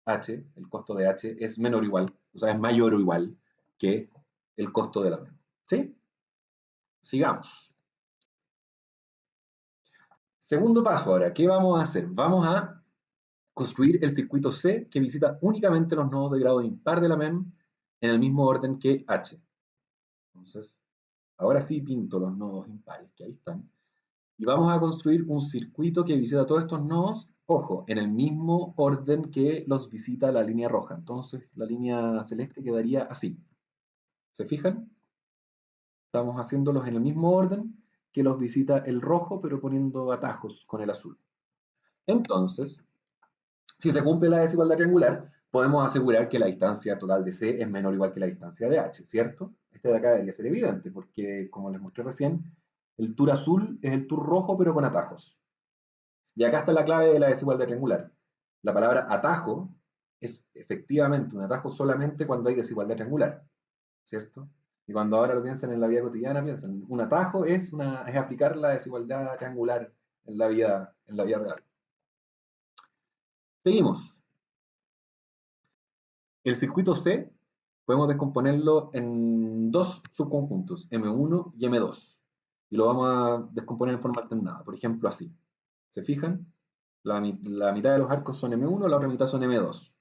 H, el costo de H, es menor o igual, o sea, es mayor o igual que el costo del AMEM. ¿Sí? Sigamos. Segundo paso ahora, ¿qué vamos a hacer? Vamos a construir el circuito C que visita únicamente los nodos de grado impar de la MEM en el mismo orden que H. Entonces, ahora sí pinto los nodos impares que ahí están. Y vamos a construir un circuito que visita todos estos nodos, ojo, en el mismo orden que los visita la línea roja. Entonces, la línea celeste quedaría así. ¿Se fijan? Estamos haciéndolos en el mismo orden que los visita el rojo, pero poniendo atajos con el azul. Entonces, si se cumple la desigualdad triangular, podemos asegurar que la distancia total de C es menor o igual que la distancia de H, ¿cierto? Este de acá debería ser evidente, porque como les mostré recién, el tour azul es el tour rojo, pero con atajos. Y acá está la clave de la desigualdad triangular. La palabra atajo es efectivamente un atajo solamente cuando hay desigualdad triangular, ¿cierto? Y cuando ahora lo piensan en la vida cotidiana, piensan, un atajo es aplicar la desigualdad triangular en la vida real. Seguimos. El circuito C podemos descomponerlo en dos subconjuntos, M1 y M2. Y lo vamos a descomponer en forma alternada. Por ejemplo, así. ¿Se fijan? La mitad de los arcos son M1, la otra mitad son M2.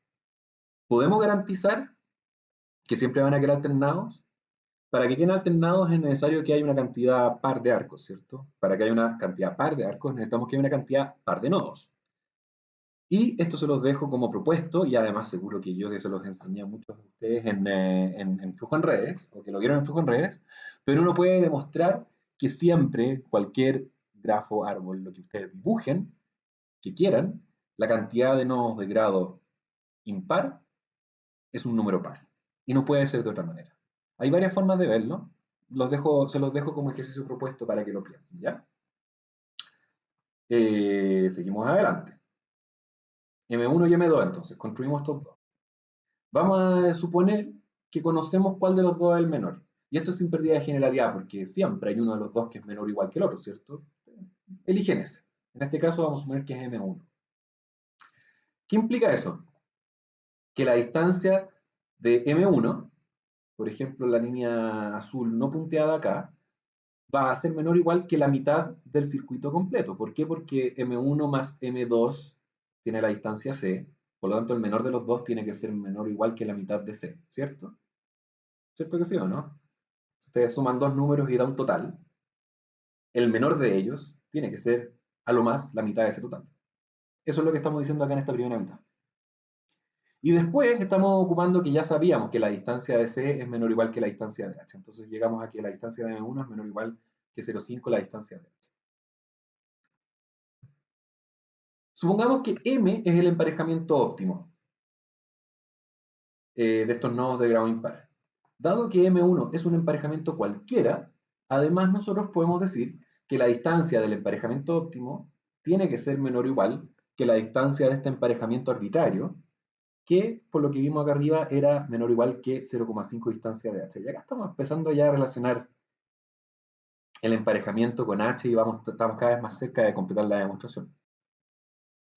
¿Podemos garantizar que siempre van a quedar alternados? Para que queden alternados es necesario que haya una cantidad par de arcos, ¿cierto? Para que haya una cantidad par de arcos necesitamos que haya una cantidad par de nodos. Y esto se los dejo como propuesto, y además seguro que yo se los enseñé a muchos de ustedes en Flujo en Redes, o que lo vieron en Flujo en Redes, pero uno puede demostrar que siempre cualquier grafo, árbol, lo que ustedes dibujen, que quieran, la cantidad de nodos de grado impar es un número par. Y no puede ser de otra manera. Hay varias formas de verlo. Se los dejo como ejercicio propuesto para que lo piensen, ¿ya? Seguimos adelante. M1 y M2, entonces, construimos estos dos. Vamos a suponer que conocemos cuál de los dos es el menor. Y esto es sin pérdida de generalidad, porque siempre hay uno de los dos que es menor o igual que el otro, ¿cierto? Eligen ese. En este caso vamos a suponer que es M1. ¿Qué implica eso? Que la distancia de M1, por ejemplo, la línea azul no punteada acá, va a ser menor o igual que la mitad del circuito completo. ¿Por qué? Porque M1 más M2 tiene la distancia C, por lo tanto el menor de los dos tiene que ser menor o igual que la mitad de C, ¿cierto? ¿Cierto que sí o no? Si ustedes suman dos números y da un total, el menor de ellos tiene que ser a lo más la mitad de ese total. Eso es lo que estamos diciendo acá en esta primera mitad. Y después estamos ocupando que ya sabíamos que la distancia de C es menor o igual que la distancia de H. Entonces llegamos a que la distancia de M1 es menor o igual que 0,5 la distancia de H. Supongamos que M es el emparejamiento óptimo de estos nodos de grado impar. Dado que M1 es un emparejamiento cualquiera, además nosotros podemos decir que la distancia del emparejamiento óptimo tiene que ser menor o igual que la distancia de este emparejamiento arbitrario, que por lo que vimos acá arriba era menor o igual que 0,5 distancia de H. Y acá estamos empezando ya a relacionar el emparejamiento con H y estamos cada vez más cerca de completar la demostración.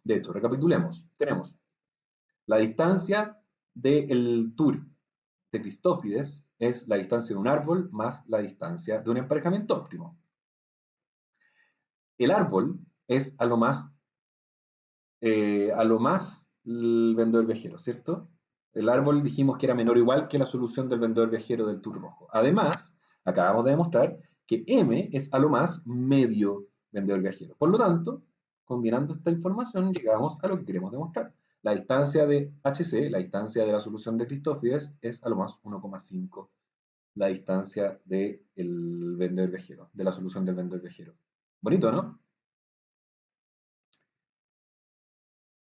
De hecho, recapitulemos. Tenemos la distancia del tour de Cristófides es la distancia de un árbol más la distancia de un emparejamiento óptimo. El árbol es a lo más el vendedor viajero, ¿cierto? El árbol dijimos que era menor o igual que la solución del vendedor viajero del tour rojo. Además, acabamos de demostrar que M es a lo más medio vendedor viajero. Por lo tanto, combinando esta información, llegamos a lo que queremos demostrar. La distancia de HC, la distancia de la solución de Cristófides, es a lo más 1,5 la distancia del vendedor viajero, de la solución del vendedor viajero. Bonito, ¿no?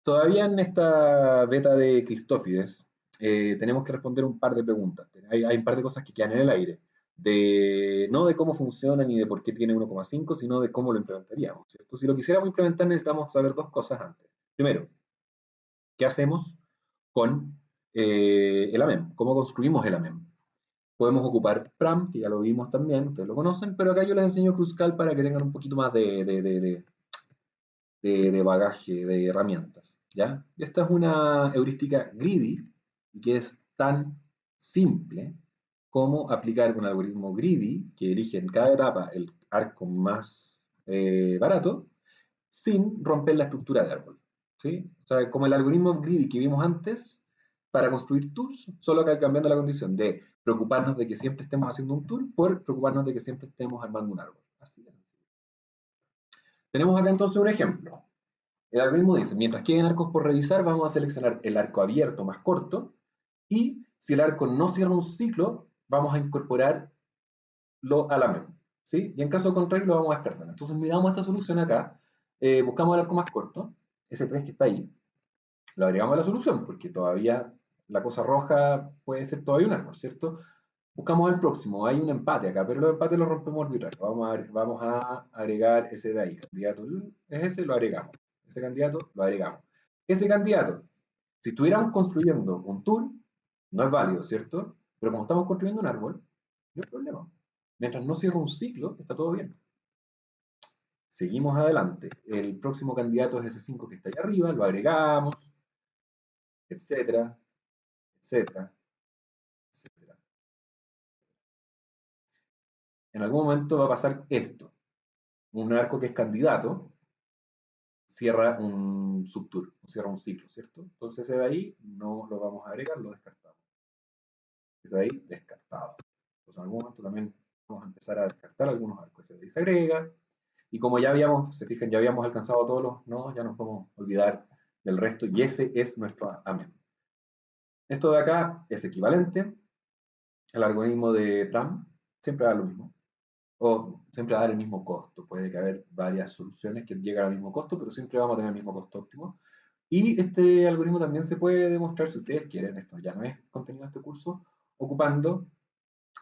Todavía en esta beta de Cristófides tenemos que responder un par de preguntas. Hay un par de cosas que quedan en el aire. No de cómo funciona ni de por qué tiene 1,5, sino de cómo lo implementaríamos, ¿cierto? Si lo quisiéramos implementar necesitamos saber dos cosas antes. Primero, ¿qué hacemos con el AMEM? ¿Cómo construimos el AMEM? Podemos ocupar PRAM, que ya lo vimos también, ustedes lo conocen, pero acá yo les enseño Cruzcal para que tengan un poquito más de bagaje, de herramientas, ¿ya? Esta es una heurística greedy y que es tan simple como aplicar un algoritmo greedy que elige en cada etapa el arco más barato sin romper la estructura de árbol, ¿sí? O sea, como el algoritmo greedy que vimos antes para construir tours, solo que cambiando la condición de preocuparnos de que siempre estemos haciendo un tour por preocuparnos de que siempre estemos armando un árbol. Así es. Tenemos acá entonces un ejemplo. El algoritmo dice, mientras queden arcos por revisar, vamos a seleccionar el arco abierto más corto y si el arco no cierra un ciclo, vamos a incorporarlo a la MEM, ¿sí? Y en caso contrario lo vamos a descartar. Entonces miramos esta solución acá, buscamos el arco más corto, ese 3 que está ahí, lo agregamos a la solución porque todavía la cosa roja puede ser todavía un árbol, ¿cierto? Buscamos el próximo, hay un empate acá, pero los empates los rompemos arbitrario. Vamos a agregar ese de ahí, candidato es ese, lo agregamos. Ese candidato, lo agregamos. Ese candidato, si estuviéramos construyendo un tool, no es válido, ¿cierto? Pero como estamos construyendo un árbol, no hay problema. Mientras no cierre un ciclo, está todo bien. Seguimos adelante. El próximo candidato es ese 5 que está ahí arriba, lo agregamos, etcétera, etcétera, etcétera. En algún momento va a pasar esto. Un arco que es candidato cierra un subtour, cierra un ciclo, ¿cierto? Entonces ese de ahí no lo vamos a agregar, lo descartamos. Ese de ahí descartado. Entonces en algún momento también vamos a empezar a descartar algunos arcos. Ese de ahí se agrega. Y como ya habíamos, se fijan, ya habíamos alcanzado todos los nodos, ya nos podemos olvidar del resto. Y ese es nuestro amén. Esto de acá es equivalente al algoritmo de PRAM. Siempre da lo mismo. O siempre va a dar el mismo costo. Puede que haber varias soluciones que lleguen al mismo costo, pero siempre vamos a tener el mismo costo óptimo. Y este algoritmo también se puede demostrar, si ustedes quieren, esto ya no es contenido de este curso, ocupando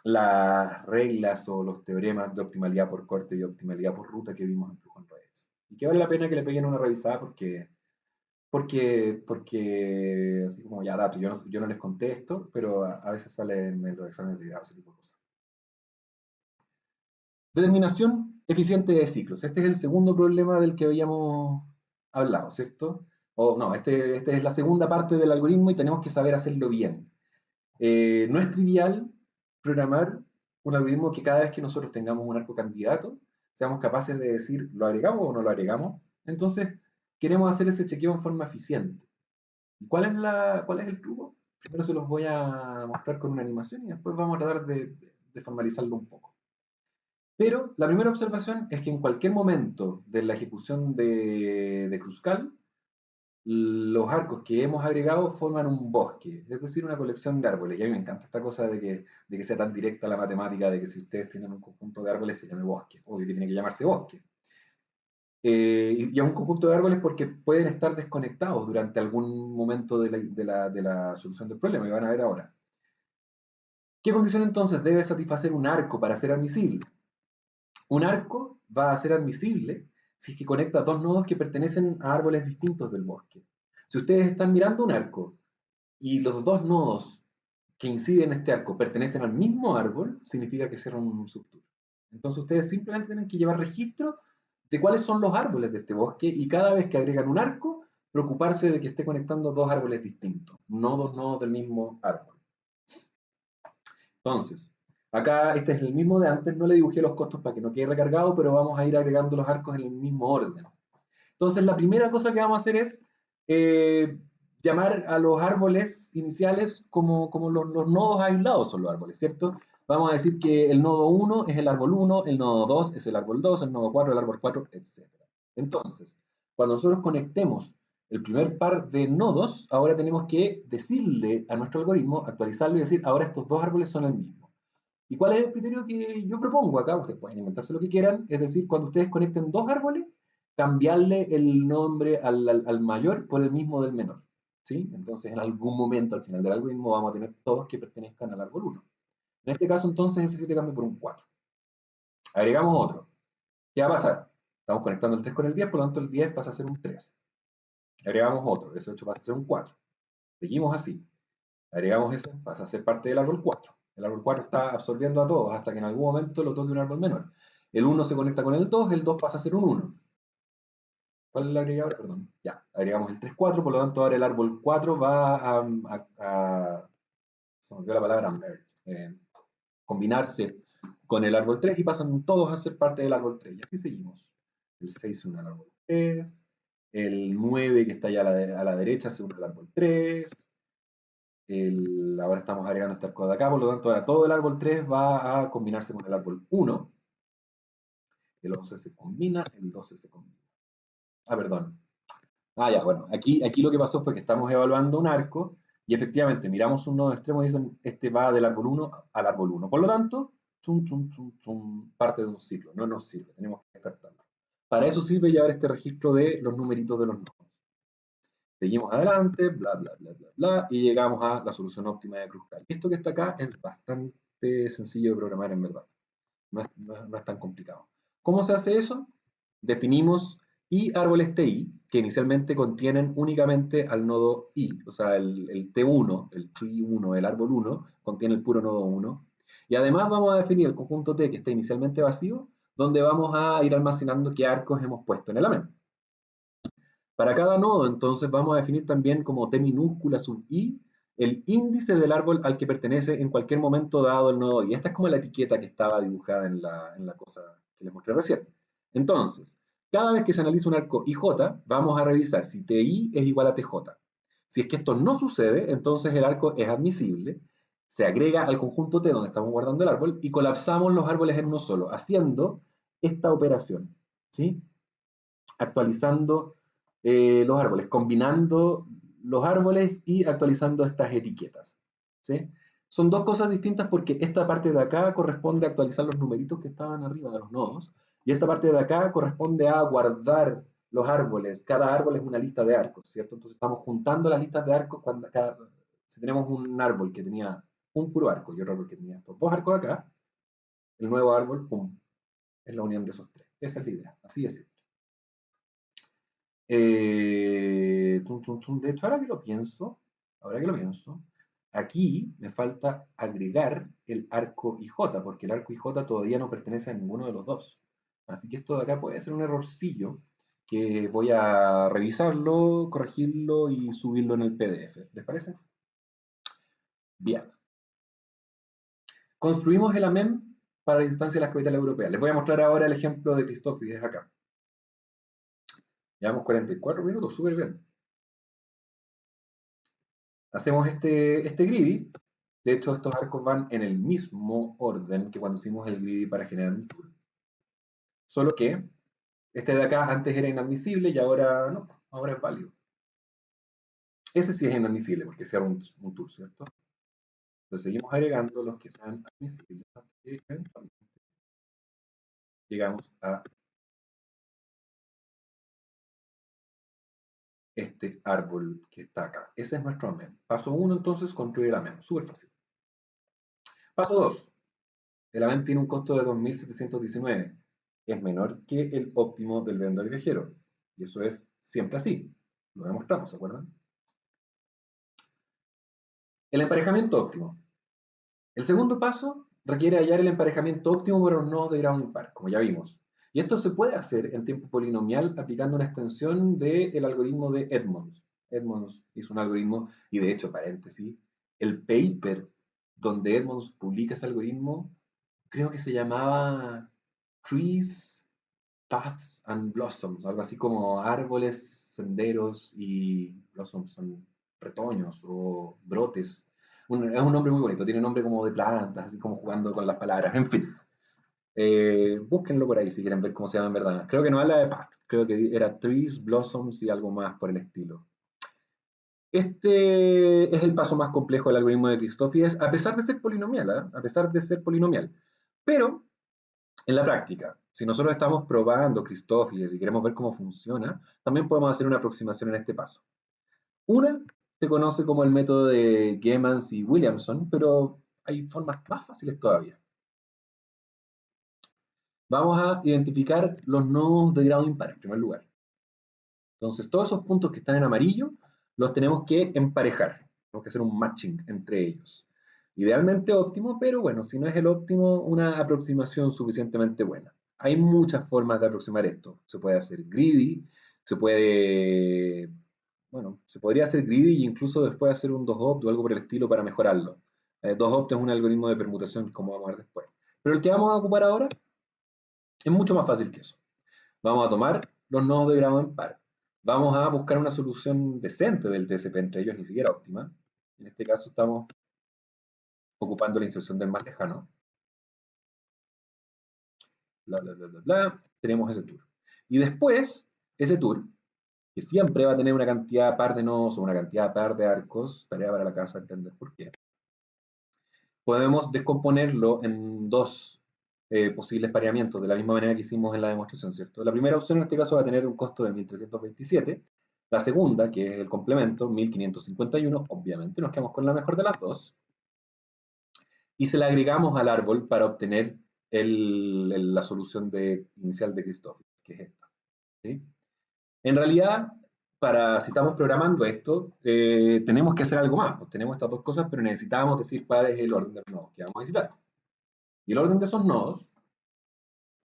las reglas o los teoremas de optimalidad por corte y optimalidad por ruta que vimos en flujo en redes. Y que vale la pena que le peguen una revisada porque así como ya datos, yo no les contesto, pero a veces salen en los exámenes de grado, ese tipo de cosas. Determinación eficiente de ciclos. Este es el segundo problema del que habíamos hablado, ¿cierto? O no, este es la segunda parte del algoritmo y tenemos que saber hacerlo bien. No es trivial programar un algoritmo que cada vez que nosotros tengamos un arco candidato, seamos capaces de decir, ¿lo agregamos o no lo agregamos? Entonces, queremos hacer ese chequeo en forma eficiente. ¿Y cuál es el truco? Primero se los voy a mostrar con una animación y después vamos a tratar de formalizarlo un poco. Pero la primera observación es que en cualquier momento de la ejecución de Cruzcal, los arcos que hemos agregado forman un bosque, es decir, una colección de árboles. Y a mí me encanta esta cosa de que sea tan directa la matemática, de que si ustedes tienen un conjunto de árboles se llame bosque, obvio que tiene que llamarse bosque. Y es un conjunto de árboles porque pueden estar desconectados durante algún momento de la solución del problema, y van a ver ahora. ¿Qué condición entonces debe satisfacer un arco para ser admisible? Un arco va a ser admisible si es que conecta dos nodos que pertenecen a árboles distintos del bosque. Si ustedes están mirando un arco y los dos nodos que inciden en este arco pertenecen al mismo árbol, significa que cierran un subtour. Entonces ustedes simplemente tienen que llevar registro de cuáles son los árboles de este bosque y cada vez que agregan un arco, preocuparse de que esté conectando dos árboles distintos, no dos nodos del mismo árbol. Entonces, acá este es el mismo de antes, no le dibujé los costos para que no quede recargado, pero vamos a ir agregando los arcos en el mismo orden. Entonces, la primera cosa que vamos a hacer es eh, llamar a los árboles iniciales como los nodos aislados son los árboles, ¿cierto? Vamos a decir que el nodo 1 es el árbol 1, el nodo 2 es el árbol 2, el nodo 4 el árbol 4, etc. Entonces, cuando nosotros conectemos el primer par de nodos, ahora tenemos que decirle a nuestro algoritmo, actualizarlo y decir, ahora estos dos árboles son el mismo. ¿Y cuál es el criterio que yo propongo acá? Ustedes pueden inventarse lo que quieran, es decir, cuando ustedes conecten dos árboles, cambiarle el nombre al mayor por el mismo del menor. ¿Sí? Entonces, en algún momento al final del algoritmo vamos a tener todos que pertenezcan al árbol 1. En este caso, entonces, ese 7 cambia por un 4. Agregamos otro. ¿Qué va a pasar? Estamos conectando el 3 con el 10, por lo tanto el 10 pasa a ser un 3. Agregamos otro, ese 8 pasa a ser un 4. Seguimos así. Agregamos ese, pasa a ser parte del árbol 4. El árbol 4 está absorbiendo a todos hasta que en algún momento lo toque un árbol menor. El 1 se conecta con el 2 pasa a ser un 1. ¿Cuál es el agregado? Perdón. Ya, agregamos el 3 4, por lo tanto ahora el árbol 4 va se me olvidó la palabra, merge, combinarse con el árbol 3 y pasan todos a ser parte del árbol 3. Y así seguimos. El 6 se une al árbol 3, el 9 que está allá a la derecha se une al árbol 3, ahora estamos agregando este arco de acá, por lo tanto ahora todo el árbol 3 va a combinarse con el árbol 1, el 11 se combina, el 12 se combina. Ah, perdón. Ah, ya, bueno, aquí lo que pasó fue que estamos evaluando un arco y efectivamente miramos un nodo extremo y dicen, este va del árbol 1 al árbol 1. Por lo tanto, parte de un ciclo, no nos sirve, tenemos que descartarlo. Para eso sirve llevar este registro de los numeritos de los nodos. Seguimos adelante, bla, bla, bla, bla, bla, y llegamos a la solución óptima de Kruskal. Esto que está acá es bastante sencillo de programar en verdad. No es tan complicado. ¿Cómo se hace eso? Definimos i árboles ti, que inicialmente contienen únicamente al nodo i, o sea, el t1, el tree 1, el árbol 1, contiene el puro nodo 1. Y además vamos a definir el conjunto t que está inicialmente vacío, donde vamos a ir almacenando qué arcos hemos puesto en el amen. Para cada nodo, entonces, vamos a definir también como t minúscula sub i el índice del árbol al que pertenece en cualquier momento dado el nodo i. Esta es como la etiqueta que estaba dibujada en la cosa que les mostré recién. Entonces, cada vez que se analiza un arco ij, vamos a revisar si ti es igual a tj. Si es que esto no sucede, entonces el arco es admisible, se agrega al conjunto t donde estamos guardando el árbol y colapsamos los árboles en uno solo, haciendo esta operación, ¿sí? Actualizando los árboles, combinando los árboles y actualizando estas etiquetas. ¿Sí? Son dos cosas distintas porque esta parte de acá corresponde a actualizar los numeritos que estaban arriba de los nodos y esta parte de acá corresponde a guardar los árboles. Cada árbol es una lista de arcos, ¿cierto? Entonces estamos juntando las listas de arcos si tenemos un árbol que tenía un puro arco y otro árbol que tenía estos dos arcos acá, el nuevo árbol, pum, es la unión de esos tres. Esa es la idea, así es. De hecho, ahora que lo pienso, aquí me falta agregar el arco IJ, porque el arco IJ todavía no pertenece a ninguno de los dos. Así que esto de acá puede ser un errorcillo que voy a revisarlo, corregirlo y subirlo en el PDF. ¿Les parece? Bien. Construimos el AMEM para la instancia de las capitales europeas. Les voy a mostrar ahora el ejemplo de Cristófides acá. Llevamos 44 minutos, súper bien. Hacemos este greedy. De hecho, estos arcos van en el mismo orden que cuando hicimos el greedy para generar un tool. Solo que este de acá antes era inadmisible y ahora no, ahora es válido. Ese sí es inadmisible porque cierra un tour, ¿cierto? Entonces seguimos agregando los que sean admisibles hasta que eventualmente llegamos a este árbol que está acá. Ese es nuestro amem. Paso 1, entonces, construir el amem. Súper fácil. Paso 2. El amem tiene un costo de 2.719. Es menor que el óptimo del vendedor viajero. Y eso es siempre así. Lo demostramos, ¿se acuerdan? El emparejamiento óptimo. El segundo paso requiere hallar el emparejamiento óptimo para los nodos de grado impar, como ya vimos. Y esto se puede hacer en tiempo polinomial aplicando una extensión del algoritmo de Edmonds. Edmonds hizo un algoritmo, y de hecho, paréntesis, el paper donde Edmonds publica ese algoritmo, creo que se llamaba Trees, Paths and Blossoms, algo así como árboles, senderos y blossoms son retoños o brotes. Es un nombre muy bonito, tiene nombre como de plantas, así como jugando con las palabras, en fin. Búsquenlo por ahí si quieren ver cómo se llama en verdad. Creo que no habla de paths, creo que era trees, blossoms y algo más por el estilo. Este es el paso más complejo del algoritmo de Christofides, a pesar de ser polinomial, ¿eh? A pesar de ser polinomial. Pero en la práctica, si nosotros estamos probando Christofides y queremos ver cómo funciona, también podemos hacer una aproximación en este paso. Una se conoce como el método de Gemans y Williamson, pero hay formas más fáciles todavía. Vamos a identificar los nodos de grado impar en primer lugar. Entonces, todos esos puntos que están en amarillo los tenemos que emparejar. Tenemos que hacer un matching entre ellos. Idealmente óptimo, pero bueno, si no es el óptimo, una aproximación suficientemente buena. Hay muchas formas de aproximar esto. Se puede hacer greedy, se puede, bueno, se podría hacer greedy e incluso después hacer un 2opt o algo por el estilo para mejorarlo. 2opt es un algoritmo de permutación, como vamos a ver después. Pero el que vamos a ocupar ahora es mucho más fácil que eso. Vamos a tomar los nodos de grado impar. Vamos a buscar una solución decente del TCP entre ellos, ni siquiera óptima. En este caso estamos ocupando la inserción del más lejano. Bla, bla, bla, bla, bla. Tenemos ese tour. Y después, ese tour, que siempre va a tener una cantidad par de nodos o una cantidad par de arcos, tarea para la casa entender por qué, podemos descomponerlo en dos posibles pareamientos, de la misma manera que hicimos en la demostración, ¿cierto? La primera opción en este caso va a tener un costo de 1.327, la segunda, que es el complemento, 1.551, obviamente nos quedamos con la mejor de las dos, y se la agregamos al árbol para obtener la solución inicial de Christoffel, que es esta, ¿sí? En realidad, si estamos programando esto, tenemos que hacer algo más, pues tenemos estas dos cosas, pero necesitábamos decir cuál es el orden de los nodos que vamos a necesitar. Y el orden de esos nodos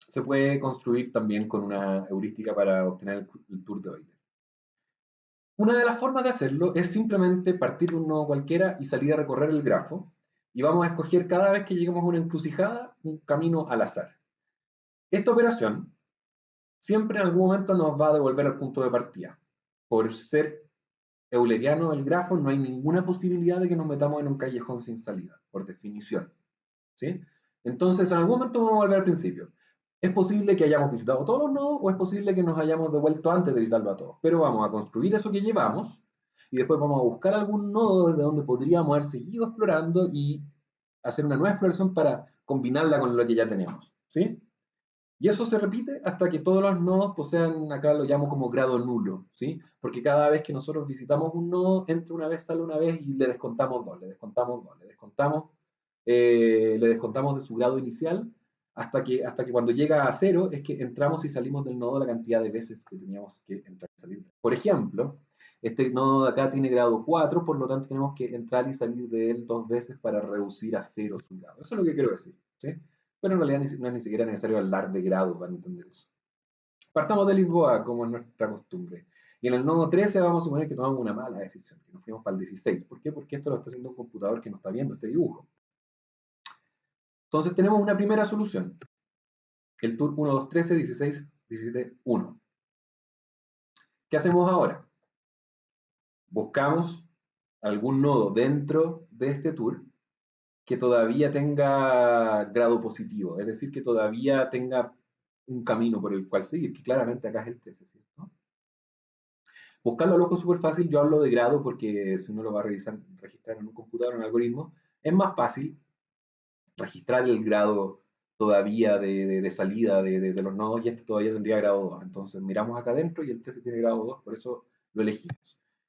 se puede construir también con una heurística para obtener el tour de Euler. Una de las formas de hacerlo es simplemente partir de un nodo cualquiera y salir a recorrer el grafo, y vamos a escoger cada vez que lleguemos a una encrucijada un camino al azar. Esta operación siempre en algún momento nos va a devolver al punto de partida. Por ser euleriano el grafo, no hay ninguna posibilidad de que nos metamos en un callejón sin salida, por definición. ¿Sí? Entonces, en algún momento vamos a volver al principio. Es posible que hayamos visitado todos los nodos o es posible que nos hayamos devuelto antes de visitarlo a todos. Pero vamos a construir eso que llevamos y después vamos a buscar algún nodo desde donde podríamos haber seguido explorando y hacer una nueva exploración para combinarla con lo que ya tenemos. ¿Sí? Y eso se repite hasta que todos los nodos posean, acá lo llamo como grado nulo, ¿sí? Porque cada vez que nosotros visitamos un nodo, entra una vez, sale una vez y le descontamos dos, le descontamos dos, le descontamos de su grado inicial hasta que cuando llega a cero es que entramos y salimos del nodo la cantidad de veces que teníamos que entrar y salir. Por ejemplo, este nodo de acá tiene grado 4, por lo tanto tenemos que entrar y salir de él dos veces para reducir a cero su grado. Eso es lo que quiero decir, ¿sí? Pero en realidad no es ni siquiera necesario hablar de grado para entender eso. Partamos de Lisboa, como es nuestra costumbre. Y en el nodo 13 vamos a suponer que tomamos una mala decisión, que nos fuimos para el 16. ¿Por qué? Porque esto lo está haciendo un computador que no está viendo este dibujo. Entonces tenemos una primera solución. El tour 1, 2, 13, 16, 17, 1. ¿Qué hacemos ahora? Buscamos algún nodo dentro de este tour que todavía tenga grado positivo, es decir, que todavía tenga un camino por el cual seguir, que claramente acá es el 13, ¿cierto? Buscarlo al ojo es súper fácil, yo hablo de grado porque si uno lo va a revisar, registrar en un computador, en un algoritmo, es más fácil registrar el grado todavía de salida de los nodos y este todavía tendría grado 2. Entonces miramos acá adentro y el 13 tiene grado 2, por eso lo elegimos.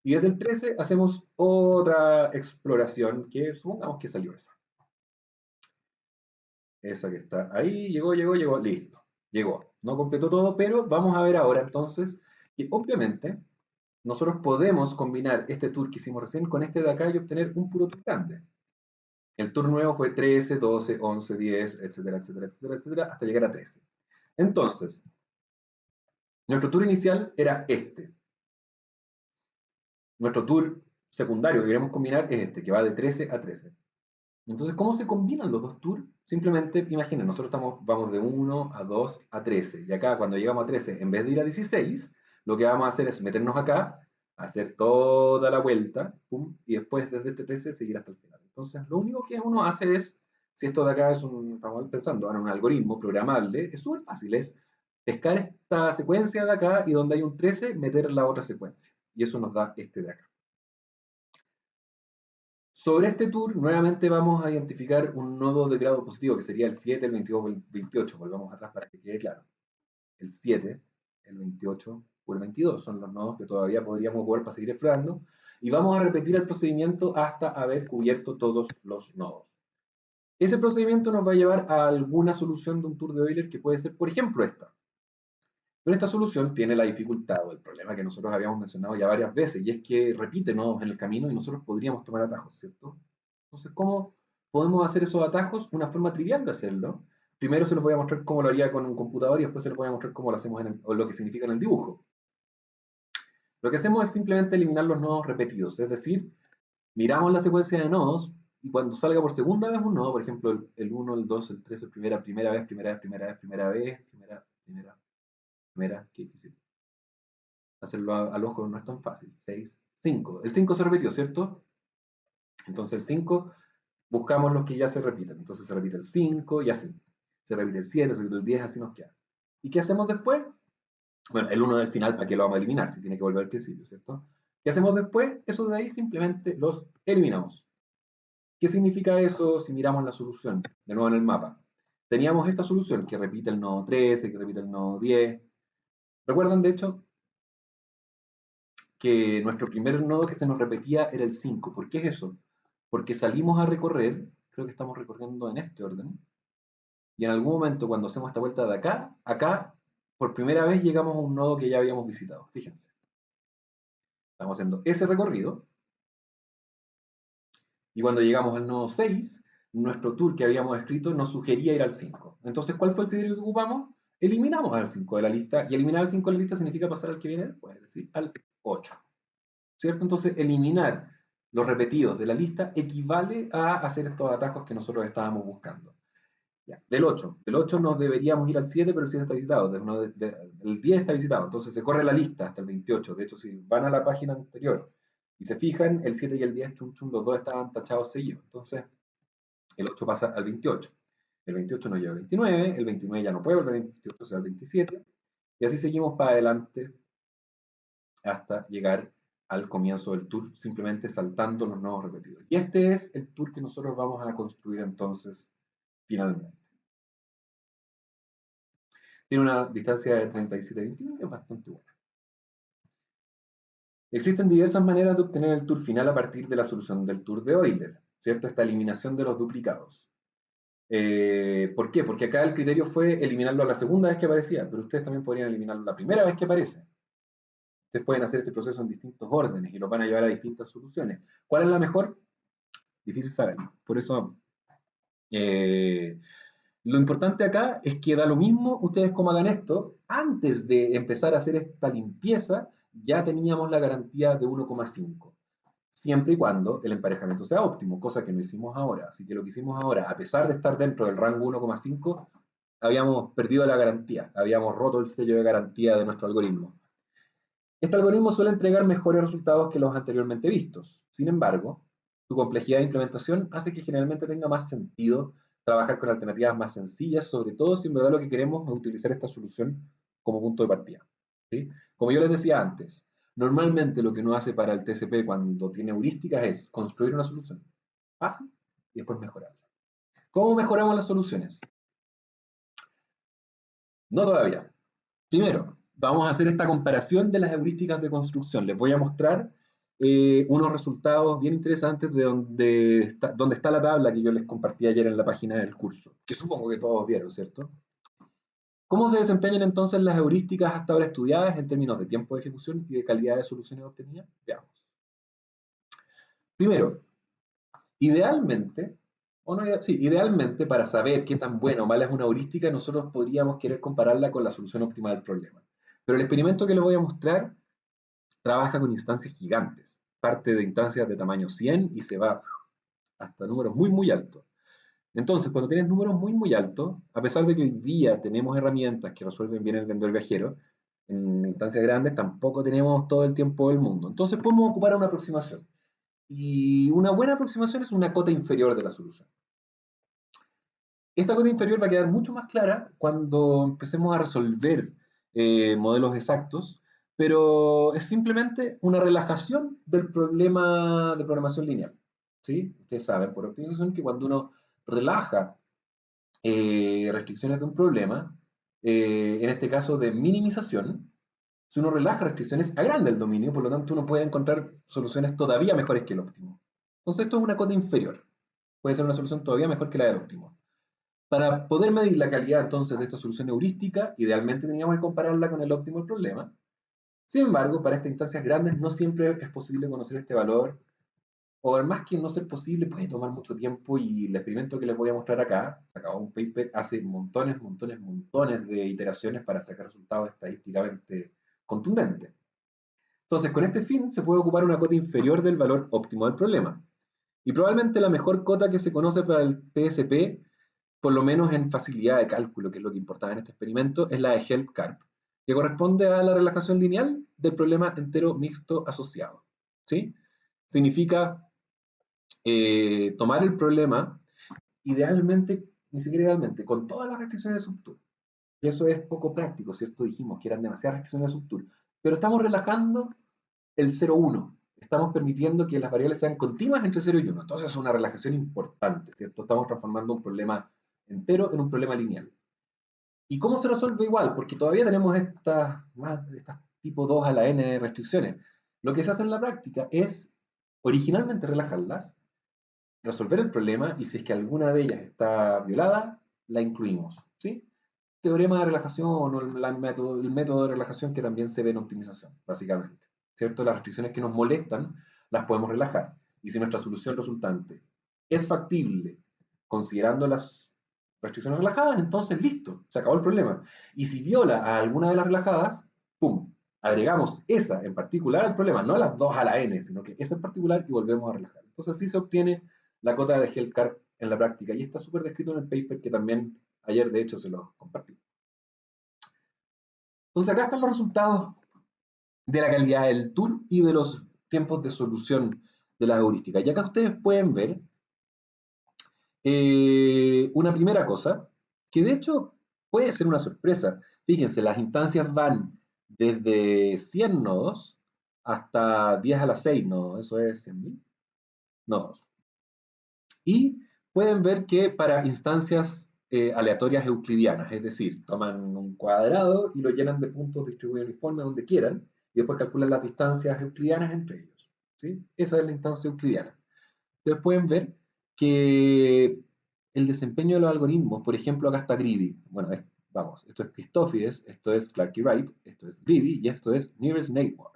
Y desde el 13 hacemos otra exploración que supongamos que salió esa. Esa que está ahí, llegó, listo. Llegó. No completó todo, pero vamos a ver ahora entonces que obviamente nosotros podemos combinar este tour que hicimos recién con este de acá y obtener un puro tour grande. El tour nuevo fue 13, 12, 11, 10, etcétera, etcétera, etcétera, etcétera, hasta llegar a 13. Entonces, nuestro tour inicial era este. Nuestro tour secundario que queremos combinar es este, que va de 13 a 13. Entonces, ¿cómo se combinan los dos tours? Simplemente, imaginen, nosotros vamos de 1 a 2 a 13. Y acá, cuando llegamos a 13, en vez de ir a 16, lo que vamos a hacer es meternos acá, hacer toda la vuelta, pum, y después desde este 13 seguir hasta el final. Entonces, lo único que uno hace es, si esto de acá es estamos pensando en un algoritmo programable, es súper fácil, es pescar esta secuencia de acá y donde hay un 13, meter la otra secuencia. Y eso nos da este de acá. Sobre este tour, nuevamente vamos a identificar un nodo de grado positivo, que sería el 7, el 22 o el 28. Volvamos atrás para que quede claro. El 7, el 28 o el 22 son los nodos que todavía podríamos mover para seguir explorando. Y vamos a repetir el procedimiento hasta haber cubierto todos los nodos. Ese procedimiento nos va a llevar a alguna solución de un tour de Euler que puede ser, por ejemplo, esta. Pero esta solución tiene la dificultad o el problema que nosotros habíamos mencionado ya varias veces, y es que repite nodos en el camino y nosotros podríamos tomar atajos, ¿cierto? Entonces, ¿cómo podemos hacer esos atajos? Una forma trivial de hacerlo. Primero se los voy a mostrar cómo lo haría con un computador y después se los voy a mostrar cómo lo hacemos o lo que significa en el dibujo. Lo que hacemos es simplemente eliminar los nodos repetidos, es decir, miramos la secuencia de nodos y cuando salga por segunda vez un nodo, por ejemplo, el 1, el 2, el 3, el primera vez, qué difícil. Hacerlo al ojo no es tan fácil. 6, 5. El 5 se repitió, ¿cierto? Entonces el 5 buscamos los que ya se repiten. Entonces se repite el 5 y así. Se repite el 7, se repite el 10, así nos queda. ¿Y qué hacemos después? Bueno, el 1 del final, ¿para qué lo vamos a eliminar? Si tiene que volver al principio, ¿cierto? ¿Qué hacemos después? Eso de ahí simplemente los eliminamos. ¿Qué significa eso si miramos la solución? De nuevo en el mapa. Teníamos esta solución que repite el nodo 13, que repite el nodo 10. ¿Recuerdan, de hecho, que nuestro primer nodo que se nos repetía era el 5? ¿Por qué es eso? Porque salimos a recorrer, creo que estamos recorriendo en este orden, y en algún momento cuando hacemos esta vuelta de acá, acá, por primera vez llegamos a un nodo que ya habíamos visitado. Fíjense. Estamos haciendo ese recorrido, y cuando llegamos al nodo 6, nuestro tour que habíamos escrito nos sugería ir al 5. Entonces, ¿cuál fue el criterio que ocupamos? Eliminamos al 5 de la lista, y eliminar al 5 de la lista significa pasar al que viene después, es decir, al 8. ¿Cierto? Entonces, eliminar los repetidos de la lista equivale a hacer estos atajos que nosotros estábamos buscando. Ya, del 8 nos deberíamos ir al 7, pero el 7 está visitado, el 10 está visitado, entonces se corre la lista hasta el 28. De hecho, si van a la página anterior y se fijan, el 7 y el 10, los dos estaban tachados seguidos. Entonces, el 8 pasa al 28. El 28 nos lleva al 29, el 29 ya no puede, el 28 se va al 27, y así seguimos para adelante hasta llegar al comienzo del tour, simplemente saltando los nodos repetidos. Y este es el tour que nosotros vamos a construir entonces finalmente. Tiene una distancia de 37,21 que es bastante buena. Existen diversas maneras de obtener el tour final a partir de la solución del tour de Euler, ¿cierto? Esta eliminación de los duplicados. ¿Por qué? Porque acá el criterio fue eliminarlo a la segunda vez que aparecía, pero ustedes también podrían eliminarlo la primera vez que aparece. Ustedes pueden hacer este proceso en distintos órdenes y los van a llevar a distintas soluciones. ¿Cuál es la mejor? Difícil saber. Por eso, eh, lo importante acá es que da lo mismo ustedes como hagan esto. Antes de empezar a hacer esta limpieza, ya teníamos la garantía de 1,5. Siempre y cuando el emparejamiento sea óptimo, cosa que no hicimos ahora. Así que lo que hicimos ahora, a pesar de estar dentro del rango 1,5, habíamos perdido la garantía, habíamos roto el sello de garantía de nuestro algoritmo. Este algoritmo suele entregar mejores resultados que los anteriormente vistos. Sin embargo, su complejidad de implementación hace que generalmente tenga más sentido trabajar con alternativas más sencillas, sobre todo si en verdad lo que queremos es utilizar esta solución como punto de partida. ¿Sí? Como yo les decía antes, Normalmente lo que uno hace para el TCP cuando tiene heurísticas es construir una solución fácil y después mejorarla. ¿Cómo mejoramos las soluciones? No todavía. Primero, vamos a hacer esta comparación de las heurísticas de construcción. Les voy a mostrar unos resultados bien interesantes de donde está la tabla que yo les compartí ayer en la página del curso, que supongo que todos vieron, ¿cierto? ¿Cómo se desempeñan entonces las heurísticas hasta ahora estudiadas en términos de tiempo de ejecución y de calidad de soluciones obtenidas? Veamos. Primero, idealmente, o no, sí, idealmente para saber qué tan buena o mala es una heurística, nosotros podríamos querer compararla con la solución óptima del problema. Pero el experimento que les voy a mostrar trabaja con instancias gigantes. Parte de instancias de tamaño 100 y se va hasta números muy, muy altos. Entonces, cuando tienes números muy, muy altos, a pesar de que hoy día tenemos herramientas que resuelven bien el vendedor viajero, en instancias grandes tampoco tenemos todo el tiempo del mundo. Entonces, podemos ocupar una aproximación. Y una buena aproximación es una cota inferior de la solución. Esta cota inferior va a quedar mucho más clara cuando empecemos a resolver modelos exactos, pero es simplemente una relajación del problema de programación lineal. ¿Sí? Ustedes saben por optimización que cuando uno relaja restricciones de un problema, en este caso de minimización, si uno relaja restricciones, agranda el dominio, por lo tanto uno puede encontrar soluciones todavía mejores que el óptimo. Entonces esto es una cota inferior. Puede ser una solución todavía mejor que la del óptimo. Para poder medir la calidad entonces de esta solución heurística, idealmente teníamos que compararla con el óptimo del problema. Sin embargo, para estas instancias grandes no siempre es posible conocer este valor, o más que no ser posible, puede tomar mucho tiempo y el experimento que les voy a mostrar acá, sacado un paper hace montones, montones, montones de iteraciones para sacar resultados estadísticamente contundentes. Entonces, con este fin se puede ocupar una cota inferior del valor óptimo del problema. Y probablemente la mejor cota que se conoce para el TSP, por lo menos en facilidad de cálculo, que es lo que importaba en este experimento, es la de Heldt-Karp, que corresponde a la relajación lineal del problema entero mixto asociado. ¿Sí? Significa tomar el problema, idealmente, ni siquiera idealmente, con todas las restricciones de Subtool. Y eso es poco práctico, ¿cierto? Dijimos que eran demasiadas restricciones de Subtool. Pero estamos relajando el 0,1. Estamos permitiendo que las variables sean continuas entre 0 y 1. Entonces es una relajación importante, ¿cierto? Estamos transformando un problema entero en un problema lineal. ¿Y cómo se resuelve igual? Porque todavía tenemos estas tipo 2 a la n restricciones. Lo que se hace en la práctica es originalmente relajarlas, resolver el problema y si es que alguna de ellas está violada, la incluimos. ¿Sí? Teorema de relajación o el método de relajación que también se ve en optimización, básicamente. ¿Cierto? Las restricciones que nos molestan las podemos relajar. Y si nuestra solución resultante es factible considerando las restricciones relajadas, entonces listo, se acabó el problema. Y si viola a alguna de las relajadas, ¡pum! Agregamos esa en particular al problema, no las dos a la n, sino que esa en particular y volvemos a relajar. Entonces así se obtiene la cota de Heldt-Karp en la práctica. Y está súper descrito en el paper que también ayer de hecho se los compartí. Entonces acá están los resultados de la calidad del tool y de los tiempos de solución de las heurísticas. Y acá ustedes pueden ver una primera cosa, que de hecho puede ser una sorpresa. Fíjense, las instancias van desde 100 nodos hasta 10 a la 6 nodos, eso es 100.000 nodos. Y pueden ver que para instancias aleatorias euclidianas, es decir, toman un cuadrado y lo llenan de puntos distribuidos uniforme donde quieran, y después calculan las distancias euclidianas entre ellos. ¿Sí? Esa es la instancia euclidiana. Ustedes pueden ver que el desempeño de los algoritmos, por ejemplo, acá está Greedy. Bueno, vamos, esto es Christofides, esto es Clarke Wright, esto es Greedy y esto es Nearest Neighbor.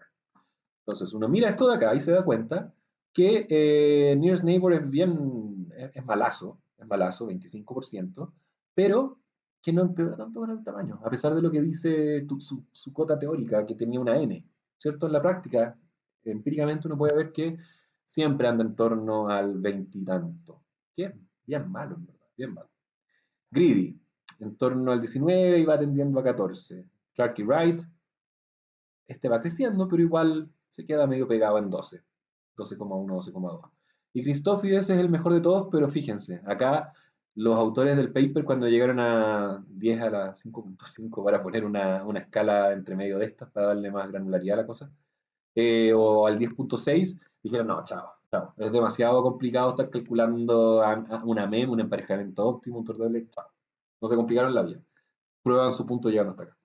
Entonces uno mira esto de acá y se da cuenta que Nearest Neighbor es malazo, 25%, pero que no empeora tanto con el tamaño, a pesar de lo que dice su cota teórica, que tenía una n, ¿cierto? En la práctica, empíricamente uno puede ver que siempre anda en torno al 20 y tanto, que es bien malo, en verdad, bien malo. Greedy, en torno al 19 y va tendiendo a 14. Clarke Wright, este va creciendo, pero igual se queda medio pegado en 12, 12,1, 12,2. Y Christofides es el mejor de todos, pero fíjense, acá los autores del paper cuando llegaron a 10 a la 5.5 para poner una escala entre medio de estas, para darle más granularidad a la cosa, o al 10.6, dijeron, no, chao, chao, es demasiado complicado estar calculando a una MEM, un emparejamiento óptimo, un tordeles, chao. No se complicaron la vida. Prueban su punto llegando hasta acá.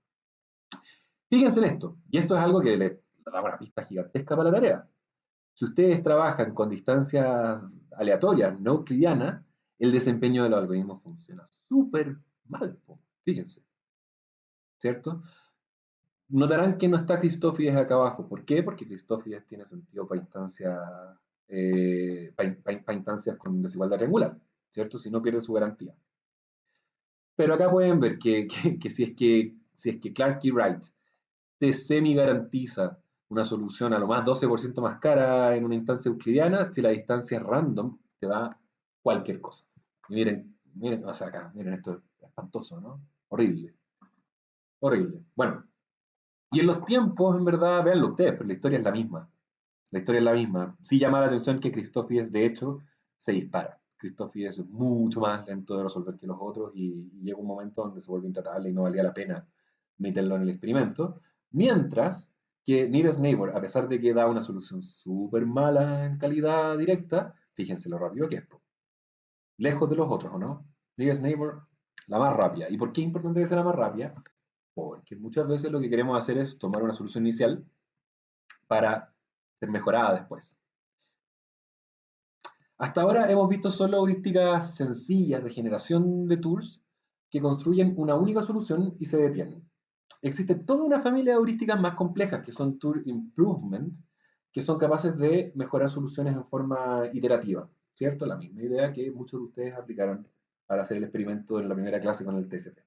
Fíjense en esto, y esto es algo que le da una pista gigantesca para la tarea. Si ustedes trabajan con distancias aleatorias, no euclidianas, el desempeño de los algoritmos funciona súper mal, fíjense, ¿cierto? Notarán que no está Cristófides acá abajo. ¿Por qué? Porque Cristófides tiene sentido para instancias, para instancias con desigualdad triangular, ¿cierto? Si no pierde su garantía. Pero acá pueden ver que si es que Clark y Wright te semi garantiza una solución a lo más 12% más cara en una instancia euclidiana, si la distancia es random, te da cualquier cosa. Y miren, o sea, acá, miren, esto es espantoso, ¿no? Horrible, horrible. Bueno, y en los tiempos, en verdad, véanlo ustedes, pero la historia es la misma. La historia es la misma. Sí llama la atención que Cristófides, de hecho, se dispara. Cristófides es mucho más lento de resolver que los otros y llega un momento donde se vuelve intratable y no valía la pena meterlo en el experimento. Mientras que Nearest Neighbor, a pesar de que da una solución súper mala en calidad directa, fíjense lo rápido que es. Lejos de los otros, ¿o no? Nearest Neighbor, la más rápida. ¿Y por qué es importante que sea la más rápida? Porque muchas veces lo que queremos hacer es tomar una solución inicial para ser mejorada después. Hasta ahora hemos visto solo heurísticas sencillas de generación de tours que construyen una única solución y se detienen. Existe toda una familia de heurísticas más complejas que son Tour Improvement, que son capaces de mejorar soluciones en forma iterativa, ¿cierto? La misma idea que muchos de ustedes aplicaron para hacer el experimento en la primera clase con el TCP.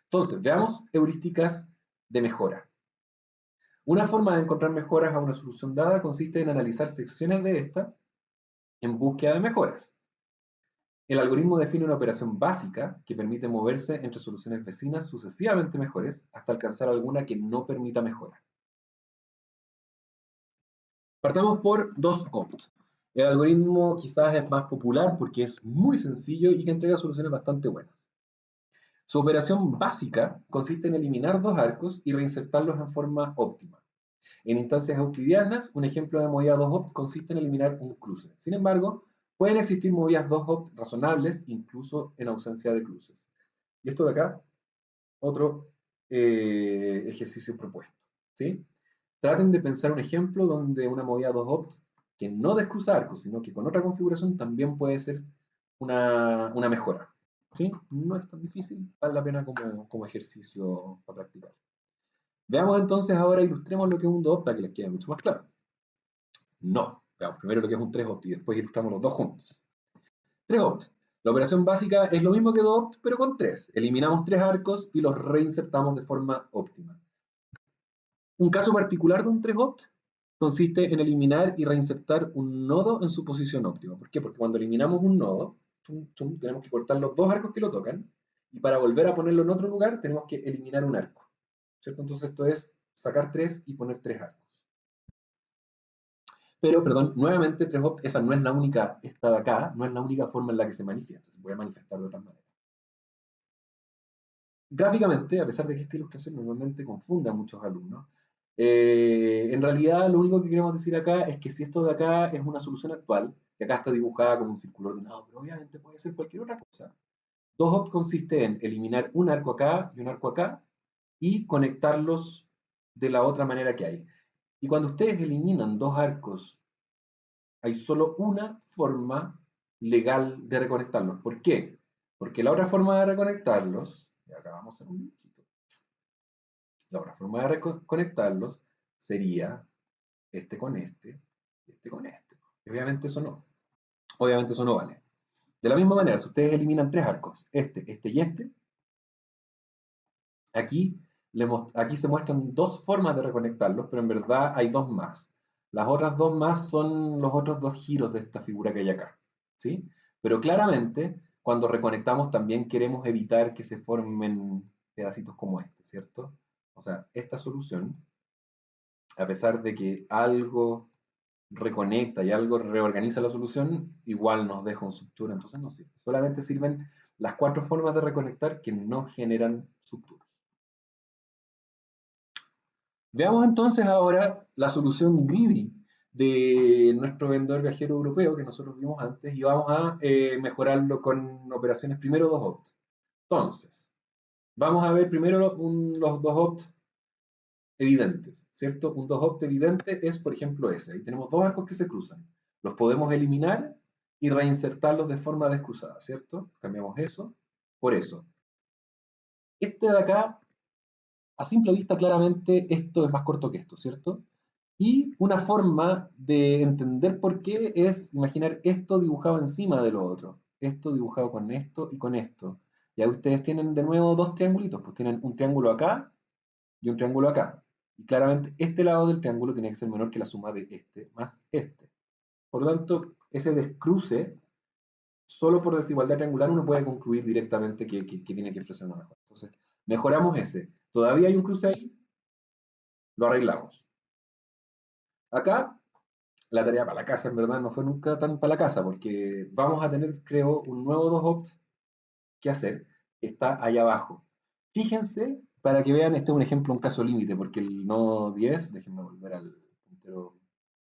Entonces, veamos heurísticas de mejora. Una forma de encontrar mejoras a una solución dada consiste en analizar secciones de esta en búsqueda de mejoras. El algoritmo define una operación básica que permite moverse entre soluciones vecinas sucesivamente mejores hasta alcanzar alguna que no permita mejora. Partamos por 2opt. El algoritmo quizás es más popular porque es muy sencillo y que entrega soluciones bastante buenas. Su operación básica consiste en eliminar dos arcos y reinsertarlos en forma óptima. En instancias euclidianas, un ejemplo de movida 2opt consiste en eliminar un cruce. Sin embargo, pueden existir movidas 2opt razonables incluso en ausencia de cruces. Y esto de acá, otro ejercicio propuesto. ¿Sí? Traten de pensar un ejemplo donde una movida 2opt que no descruza arcos, sino que con otra configuración también puede ser una mejora. ¿Sí? No es tan difícil, vale la pena como ejercicio para practicar. Veamos entonces ahora, ilustremos lo que es un 2opt para que les quede mucho más claro. No, veamos primero lo que es un 3opt y después ilustramos los dos juntos. 3opt. La operación básica es lo mismo que 2opt, pero con 3. Eliminamos 3 arcos y los reinsertamos de forma óptima. Un caso particular de un 3opt consiste en eliminar y reinsertar un nodo en su posición óptima. ¿Por qué? Porque cuando eliminamos un nodo, tenemos que cortar los dos arcos que lo tocan, y para volver a ponerlo en otro lugar tenemos que eliminar un arco. ¿Cierto? Entonces esto es sacar 3 y poner 3 arcos. Pero, perdón, nuevamente 3opt, esa no es la única, esta de acá, no es la única forma en la que se manifiesta, se puede manifestar de otras maneras. Gráficamente, a pesar de que esta ilustración normalmente confunde a muchos alumnos, en realidad lo único que queremos decir acá es que si esto de acá es una solución actual, que acá está dibujada como un círculo ordenado, pero obviamente puede ser cualquier otra cosa. 2opt consiste en eliminar un arco acá y un arco acá y conectarlos de la otra manera que hay. Y cuando ustedes eliminan dos arcos, hay solo una forma legal de reconectarlos. ¿Por qué? Porque la otra forma de reconectarlos, y acá vamos a hacer un dibujito, la otra forma de reconectarlos sería este con este con este. Y obviamente eso no vale. De la misma manera, si ustedes eliminan tres arcos, este y este, aquí, aquí se muestran dos formas de reconectarlos, pero en verdad hay dos más. Las otras dos más son los otros dos giros de esta figura que hay acá. ¿Sí? Pero claramente, cuando reconectamos también queremos evitar que se formen pedacitos como este, ¿cierto? O sea, esta solución, a pesar de que algo reconecta y algo reorganiza la solución, igual nos deja un subtour, entonces no sirve. Solamente sirven las cuatro formas de reconectar que no generan subtours. Veamos entonces ahora la solución greedy de nuestro vendedor viajero europeo que nosotros vimos antes y vamos a mejorarlo con operaciones primero dos opt. Entonces, vamos a ver primero los dos opt evidentes, ¿cierto? Un dos opt evidente es, por ejemplo, ese. Ahí tenemos dos arcos que se cruzan. Los podemos eliminar y reinsertarlos de forma descruzada, ¿cierto? Cambiamos eso por eso. Este de acá, a simple vista, claramente esto es más corto que esto, ¿cierto? Y una forma de entender por qué es imaginar esto dibujado encima de lo otro. Esto dibujado con esto y con esto. Ya ustedes tienen de nuevo dos triangulitos, pues tienen un triángulo acá y un triángulo acá. Y claramente este lado del triángulo tiene que ser menor que la suma de este más este. Por lo tanto, ese descruce, solo por desigualdad triangular, uno puede concluir directamente que tiene que ofrecer una mejora. Entonces, mejoramos ese. Todavía hay un cruce ahí, lo arreglamos. Acá, la tarea para la casa, en verdad, no fue nunca tan para la casa, porque vamos a tener, creo, un nuevo dos opt que hacer, que está allá abajo. Fíjense, para que vean, este es un ejemplo, un caso límite, porque el nodo 10, déjenme volver al puntero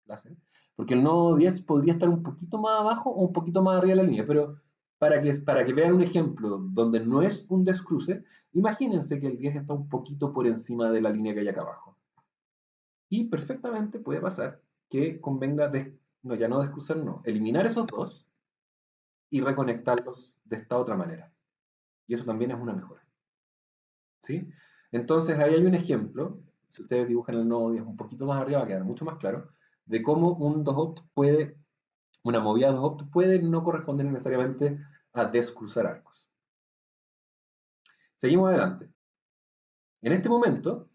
clase, porque el nodo 10 podría estar un poquito más abajo o un poquito más arriba de la línea, pero para que vean un ejemplo donde no es un descruce, imagínense que el 10 está un poquito por encima de la línea que hay acá abajo. Y perfectamente puede pasar que convenga, no, ya no descruzar, no, eliminar esos dos y reconectarlos de esta otra manera. Y eso también es una mejora. ¿Sí? Entonces ahí hay un ejemplo, si ustedes dibujan el nodo 10 un poquito más arriba, va a quedar mucho más claro, de cómo un 2-opt puede, una movida 2-opt puede no corresponder necesariamente a descruzar arcos. Seguimos adelante. En este momento,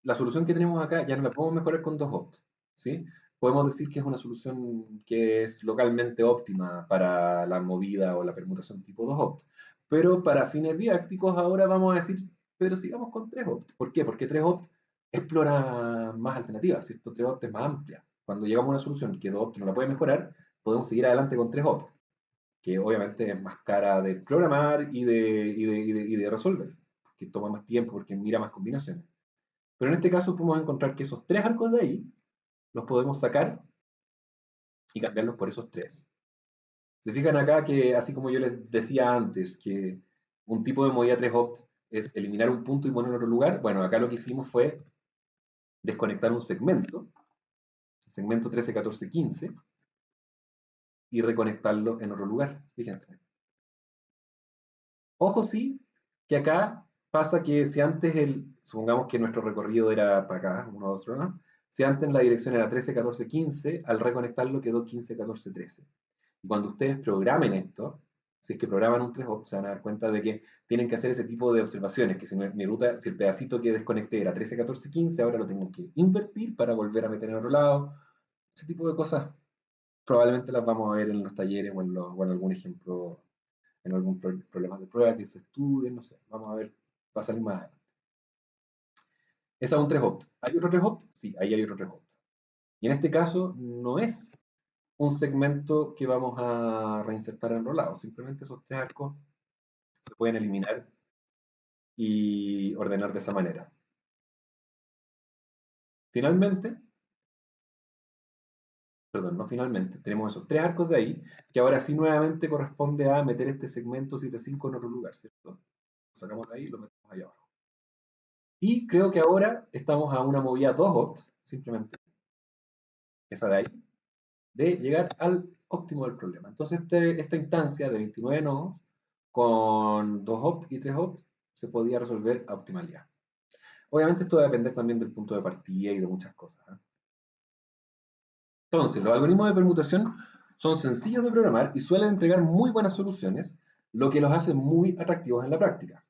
la solución que tenemos acá ya no la podemos mejorar con 2-opt, ¿sí? Podemos decir que es una solución que es localmente óptima para la movida o la permutación tipo 2-opt. Pero para fines didácticos ahora vamos a decir, pero sigamos con 3-opt. ¿Por qué? Porque 3-opt explora más alternativas, ¿cierto? 3-opt es más amplia. Cuando llegamos a una solución que 2-opt no la puede mejorar, podemos seguir adelante con 3-opt, que obviamente es más cara de programar y de resolver, que toma más tiempo porque mira más combinaciones. Pero en este caso podemos encontrar que esos tres arcos de ahí los podemos sacar y cambiarlos por esos tres. Se fijan acá que, así como yo les decía antes, que un tipo de movida 3-opt es eliminar un punto y ponerlo en otro lugar, bueno, acá lo que hicimos fue desconectar un segmento, el segmento 13, 14, 15, y reconectarlo en otro lugar, fíjense. Ojo sí, que acá pasa que si antes supongamos que nuestro recorrido era para acá, 1, 2, 3, si antes la dirección era 13, 14, 15, al reconectarlo quedó 15, 14, 13. Y cuando ustedes programen esto, si es que programan un 3-hop, se van a dar cuenta de que tienen que hacer ese tipo de observaciones, que si mi ruta, si el pedacito que desconecté era 13, 14, 15, ahora lo tengo que invertir para volver a meter en otro lado. Ese tipo de cosas probablemente las vamos a ver en los talleres o en algún ejemplo, en algún problema de prueba que se estudien, no sé, vamos a ver, va a salir más adelante. Ese es un 3-hop. ¿Hay otro 3-hop? Sí, ahí hay otro 3-hop. Y en este caso no es un segmento que vamos a reinsertar enrolado. Simplemente esos tres arcos se pueden eliminar y ordenar de esa manera. Finalmente, perdón, no finalmente, tenemos esos tres arcos de ahí, que ahora sí nuevamente corresponde a meter este segmento 7.5 en otro lugar, ¿cierto? Lo sacamos de ahí y lo metemos allá abajo. Y creo que ahora estamos a una movida 2-opt, simplemente, esa de ahí, de llegar al óptimo del problema. Entonces, esta instancia de 29 nodos, con 2-opt y 3-opt, se podía resolver a optimalidad. Obviamente esto va a depender también del punto de partida y de muchas cosas, ¿eh? Entonces, los algoritmos de permutación son sencillos de programar y suelen entregar muy buenas soluciones, lo que los hace muy atractivos en la práctica.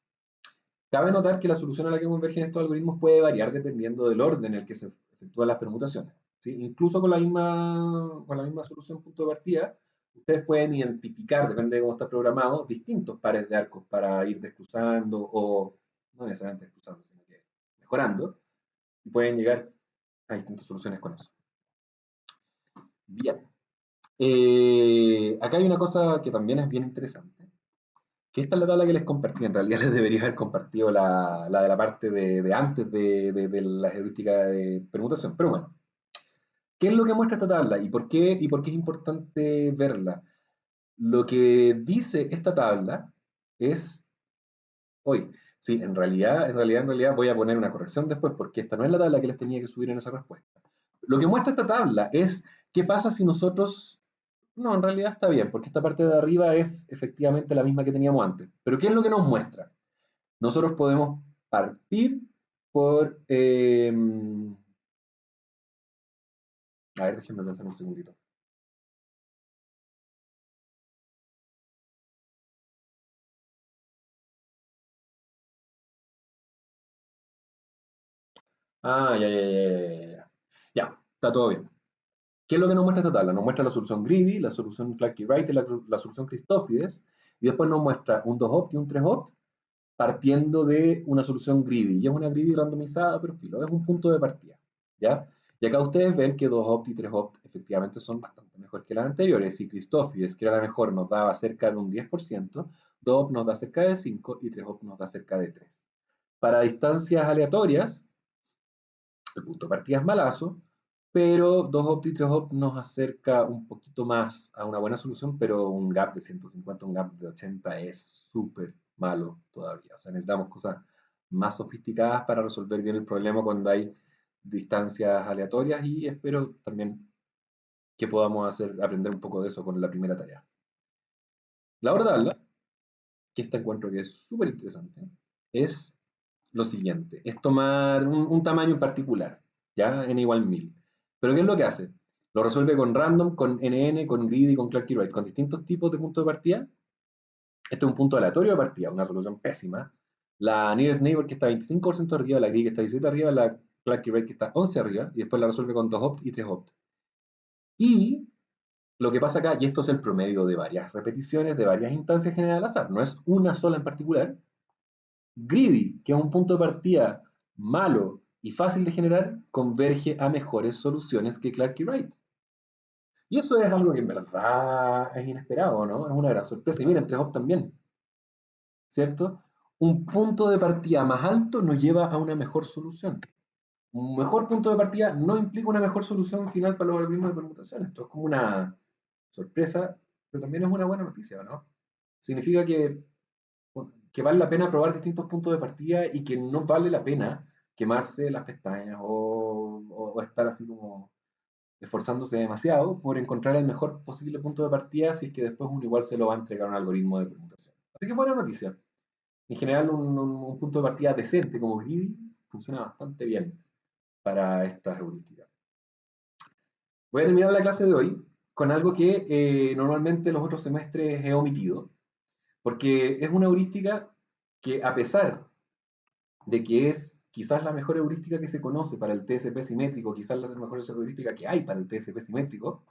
Cabe notar que la solución a la que convergen estos algoritmos puede variar dependiendo del orden en el que se efectúan las permutaciones, ¿sí? Incluso con la misma solución punto de partida, ustedes pueden identificar, depende de cómo está programado, distintos pares de arcos para ir descruzando o no necesariamente descruzando, sino que mejorando, y pueden llegar a distintas soluciones con eso. Bien. Acá hay una cosa que también es bien interesante, que esta es la tabla que les compartí. En realidad les debería haber compartido la de la parte de antes de la heurística de permutación. Pero bueno, ¿qué es lo que muestra esta tabla y por qué es importante verla? Lo que dice esta tabla es, hoy, sí, en realidad voy a poner una corrección después porque esta no es la tabla que les tenía que subir en esa respuesta. Lo que muestra esta tabla es qué pasa si nosotros, no, en realidad está bien, porque esta parte de arriba es efectivamente la misma que teníamos antes. Pero ¿qué es lo que nos muestra? Nosotros podemos partir por, a ver, déjenme pensar un segundito. Ah, ya. Ya, está todo bien. ¿Qué es lo que nos muestra esta tabla? Nos muestra la solución Greedy, la solución Clarke-Wright y la solución Christofides, y después nos muestra un 2-opt y un 3-opt partiendo de una solución Greedy. Y es una Greedy randomizada, pero filo, es un punto de partida. ¿Ya? Y acá ustedes ven que 2-opt y 3-opt efectivamente son bastante mejor que las anteriores. Si Christofides, que era la mejor, nos daba cerca de un 10%, 2-opt nos da cerca de 5 y 3-opt nos da cerca de 3. Para distancias aleatorias, el punto de partida es malazo, pero 2-opt y 3-opt nos acerca un poquito más a una buena solución, pero un gap de 150, un gap de 80 es súper malo todavía. O sea, necesitamos cosas más sofisticadas para resolver bien el problema cuando hay distancias aleatorias y espero también que podamos aprender un poco de eso con la primera tarea. La otra tabla, que esta encuentro que es súper interesante, es lo siguiente, es tomar un tamaño en particular, ya n igual 1000. Pero ¿qué es lo que hace? Lo resuelve con random, con NN, con greedy, con Clarke-Wright, con distintos tipos de puntos de partida. Este es un punto aleatorio de partida, una solución pésima. La nearest neighbor que está 25% arriba, la greedy que está 17 arriba, la Clarke-Wright que está 11 arriba, y después la resuelve con 2-opt y 3-opt. Y lo que pasa acá, y esto es el promedio de varias repeticiones, de varias instancias generadas al azar, no es una sola en particular, Greedy, que es un punto de partida malo y fácil de generar, converge a mejores soluciones que Clarke y Wright. Y eso es algo que en verdad es inesperado, ¿no? Es una gran sorpresa. Y miren, 3-op también, ¿cierto? Un punto de partida más alto nos lleva a una mejor solución. Un mejor punto de partida no implica una mejor solución final para los algoritmos de permutación. Esto es como una sorpresa, pero también es una buena noticia, ¿no? Significa que vale la pena probar distintos puntos de partida y que no vale la pena quemarse las pestañas o estar así como esforzándose demasiado por encontrar el mejor posible punto de partida si es que después uno igual se lo va a entregar a un algoritmo de permutación. Así que buena noticia. En general un punto de partida decente como Greedy funciona bastante bien para estas heurísticas. Voy a terminar la clase de hoy con algo que normalmente los otros semestres he omitido, porque es una heurística que a pesar de que es quizás la mejor heurística que se conoce para el TSP simétrico, quizás la mejor heurística que hay para el TSP simétrico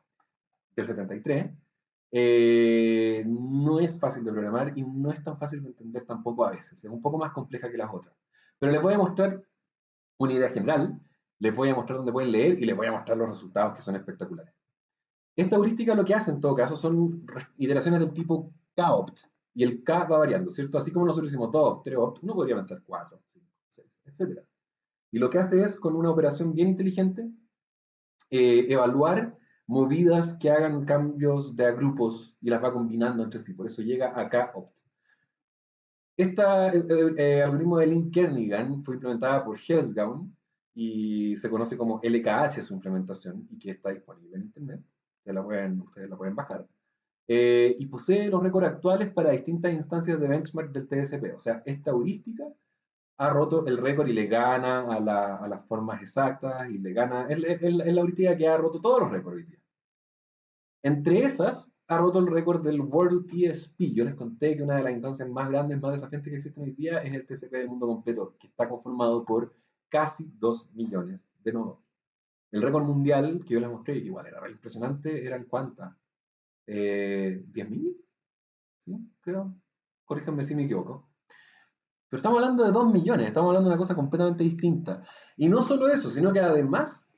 del 73, no es fácil de programar y no es tan fácil de entender tampoco a veces, es un poco más compleja que las otras. Pero les voy a mostrar una idea general, les voy a mostrar dónde pueden leer y les voy a mostrar los resultados que son espectaculares. Esta heurística lo que hace en todo caso son iteraciones del tipo k-opt, y el k va variando, ¿cierto? Así como nosotros hicimos 2-opt, 3-opt, uno podría pensar 4, 5, 6, etc. Y lo que hace es, con una operación bien inteligente, evaluar movidas que hagan cambios de grupos y las va combinando entre sí. Por eso llega a k-opt. Este algoritmo de Link-Kernighan fue implementada por Hellsgaun y se conoce como LKH su implementación y que está disponible en internet. Ustedes la pueden bajar. Y posee los récords actuales para distintas instancias de benchmark del TSP. O sea, esta heurística ha roto el récord y le gana a las formas exactas y le gana. Es la heurística que ha roto todos los récords hoy día. Entre esas, ha roto el récord del World TSP. Yo les conté que una de las instancias más grandes, más desafiantes que existen hoy día es el TCP del mundo completo, que está conformado por casi 2 millones de nodos. El récord mundial que yo les mostré, que igual era re impresionante, eran ¿cuántas? ¿10.000? ¿Sí? Creo. Corríjanme si me equivoco. Pero estamos hablando de 2 millones, estamos hablando de una cosa completamente distinta. Y no solo eso, sino que además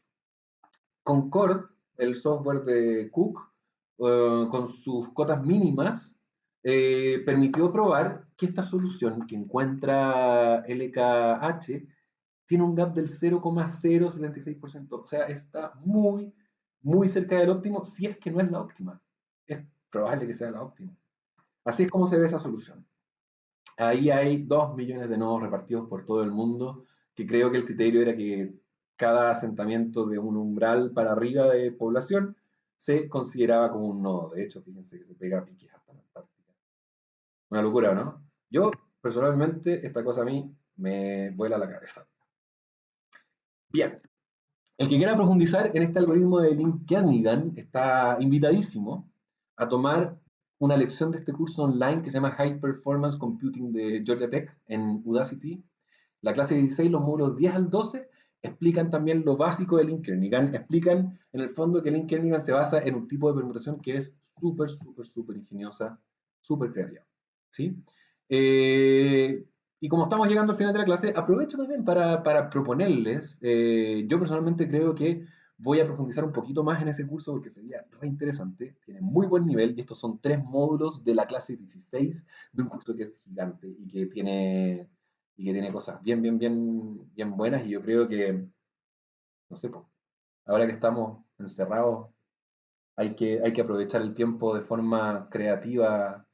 Concord, el software de Cook, con sus cotas mínimas, permitió probar que esta solución que encuentra LKH tiene un gap del 0,076%. O sea, está muy, muy cerca del óptimo, si es que no es la óptima. Es probable que sea la óptima. Así es como se ve esa solución. Ahí hay 2 millones de nodos repartidos por todo el mundo, que creo que el criterio era que cada asentamiento de un umbral para arriba de población se consideraba como un nodo. De hecho, fíjense que se pega a piques hasta la Antártica. Una locura, ¿no? Yo, personalmente, esta cosa a mí me vuela la cabeza. Bien, el que quiera profundizar en este algoritmo de Link-Kernighan está invitadísimo a tomar una lección de este curso online que se llama High Performance Computing de Georgia Tech en Udacity. La clase 16, los módulos 10 al 12, explican también lo básico de Link-Kernighan. Explican en el fondo que Link-Kernighan se basa en un tipo de permutación que es súper, súper, súper ingeniosa, súper creativa. ¿Sí? Eh, y como estamos llegando al final de la clase, aprovecho también para proponerles, yo personalmente creo que voy a profundizar un poquito más en ese curso porque sería re interesante, tiene muy buen nivel y estos son 3 módulos de la clase 16 de un curso que es gigante y que tiene cosas bien, bien, bien, bien buenas y yo creo que, no sé, po, ahora que estamos encerrados hay que aprovechar el tiempo de forma creativa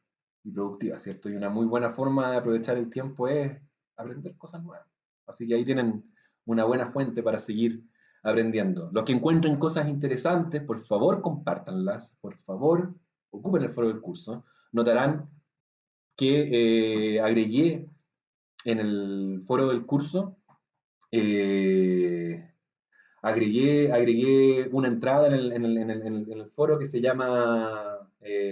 y productiva, ¿cierto? Y una muy buena forma de aprovechar el tiempo es aprender cosas nuevas. Así que ahí tienen una buena fuente para seguir aprendiendo. Los que encuentren cosas interesantes, por favor, compártanlas. Por favor, ocupen el foro del curso. Notarán que agregué en el foro del curso eh, agregué una entrada en el foro que se llama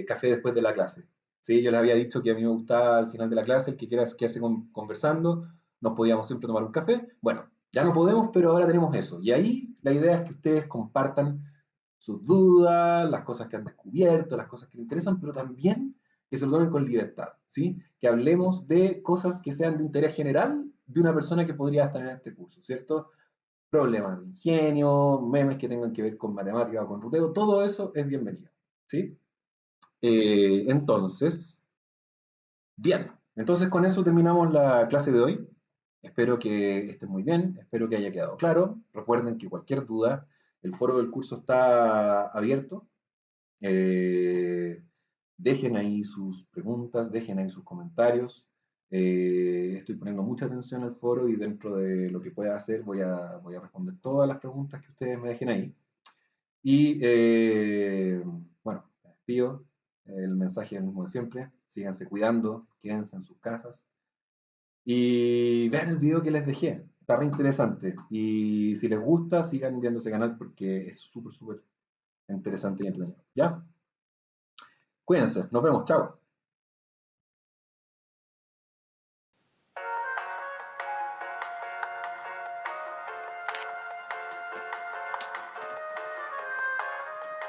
Café después de la clase. ¿Sí? Yo les había dicho que a mí me gustaba al final de la clase, el que quiera quedarse conversando, nos podíamos siempre tomar un café. Bueno, ya no podemos, pero ahora tenemos eso. Y ahí la idea es que ustedes compartan sus dudas, las cosas que han descubierto, las cosas que les interesan, pero también que se lo tomen con libertad, ¿sí? Que hablemos de cosas que sean de interés general de una persona que podría estar en este curso, ¿cierto? Problemas de ingenio, memes que tengan que ver con matemática o con ruteo, todo eso es bienvenido. ¿Sí? Entonces, bien, entonces con eso terminamos la clase de hoy. Espero que estén muy bien, espero que haya quedado claro. Recuerden que cualquier duda, el foro del curso está abierto. Eh, Dejen ahí sus preguntas, dejen ahí sus comentarios. Estoy poniendo mucha atención al foro y dentro de lo que pueda hacer voy a responder todas las preguntas que ustedes me dejen ahí. Y bueno, me despido. El mensaje es el mismo de siempre. Síganse cuidando, quédense en sus casas y vean el video que les dejé. Está re interesante. Y si les gusta, sigan viendo ese canal porque es súper, súper interesante y entretenido. ¿Ya? Cuídense, nos vemos, chao.